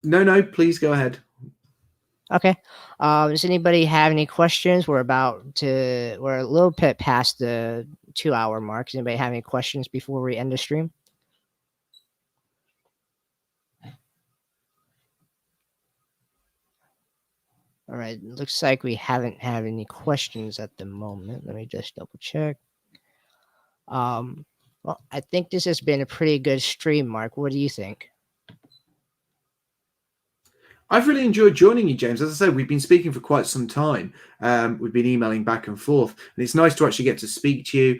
No, please go ahead. Okay. Does anybody have any questions? We're a little bit past the 2 hour mark. Does anybody have any questions before we end the stream? All right. Looks like we haven't had any questions at the moment. Let me just double check. Well, I think this has been a pretty good stream, Mark. What do you think? I've really enjoyed joining you, James. As I said, we've been speaking for quite some time. We've been emailing back and forth, and it's nice to actually get to speak to you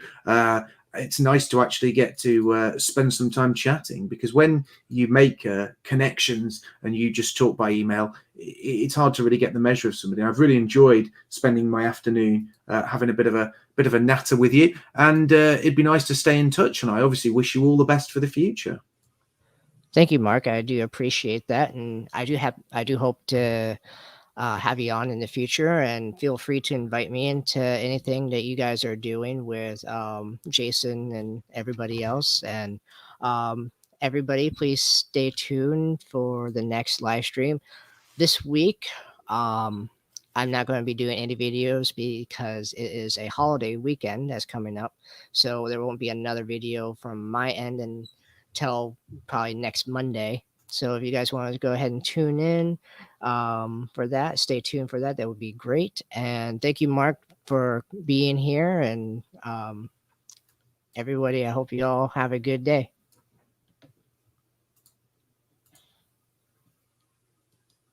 it's nice to actually get to spend some time chatting, because when you make connections and you just talk by email, it's hard to really get the measure of somebody. I've really enjoyed spending my afternoon having a bit of a natter with you, and it'd be nice to stay in touch. And I obviously wish you all the best for the future. Thank you, Mark. I do appreciate that, and I do hope to have you on in the future. And feel free to invite me into anything that you guys are doing with Jason and everybody else. And um, everybody, please stay tuned for the next live stream this week. um I'm not going to be doing any videos because it is a holiday weekend that's coming up, so there won't be another video from my end until probably next Monday. So if you guys want to go ahead and tune in for that, stay tuned for that. That would be great. And thank you, Mark, for being here. And everybody, I hope you all have a good day.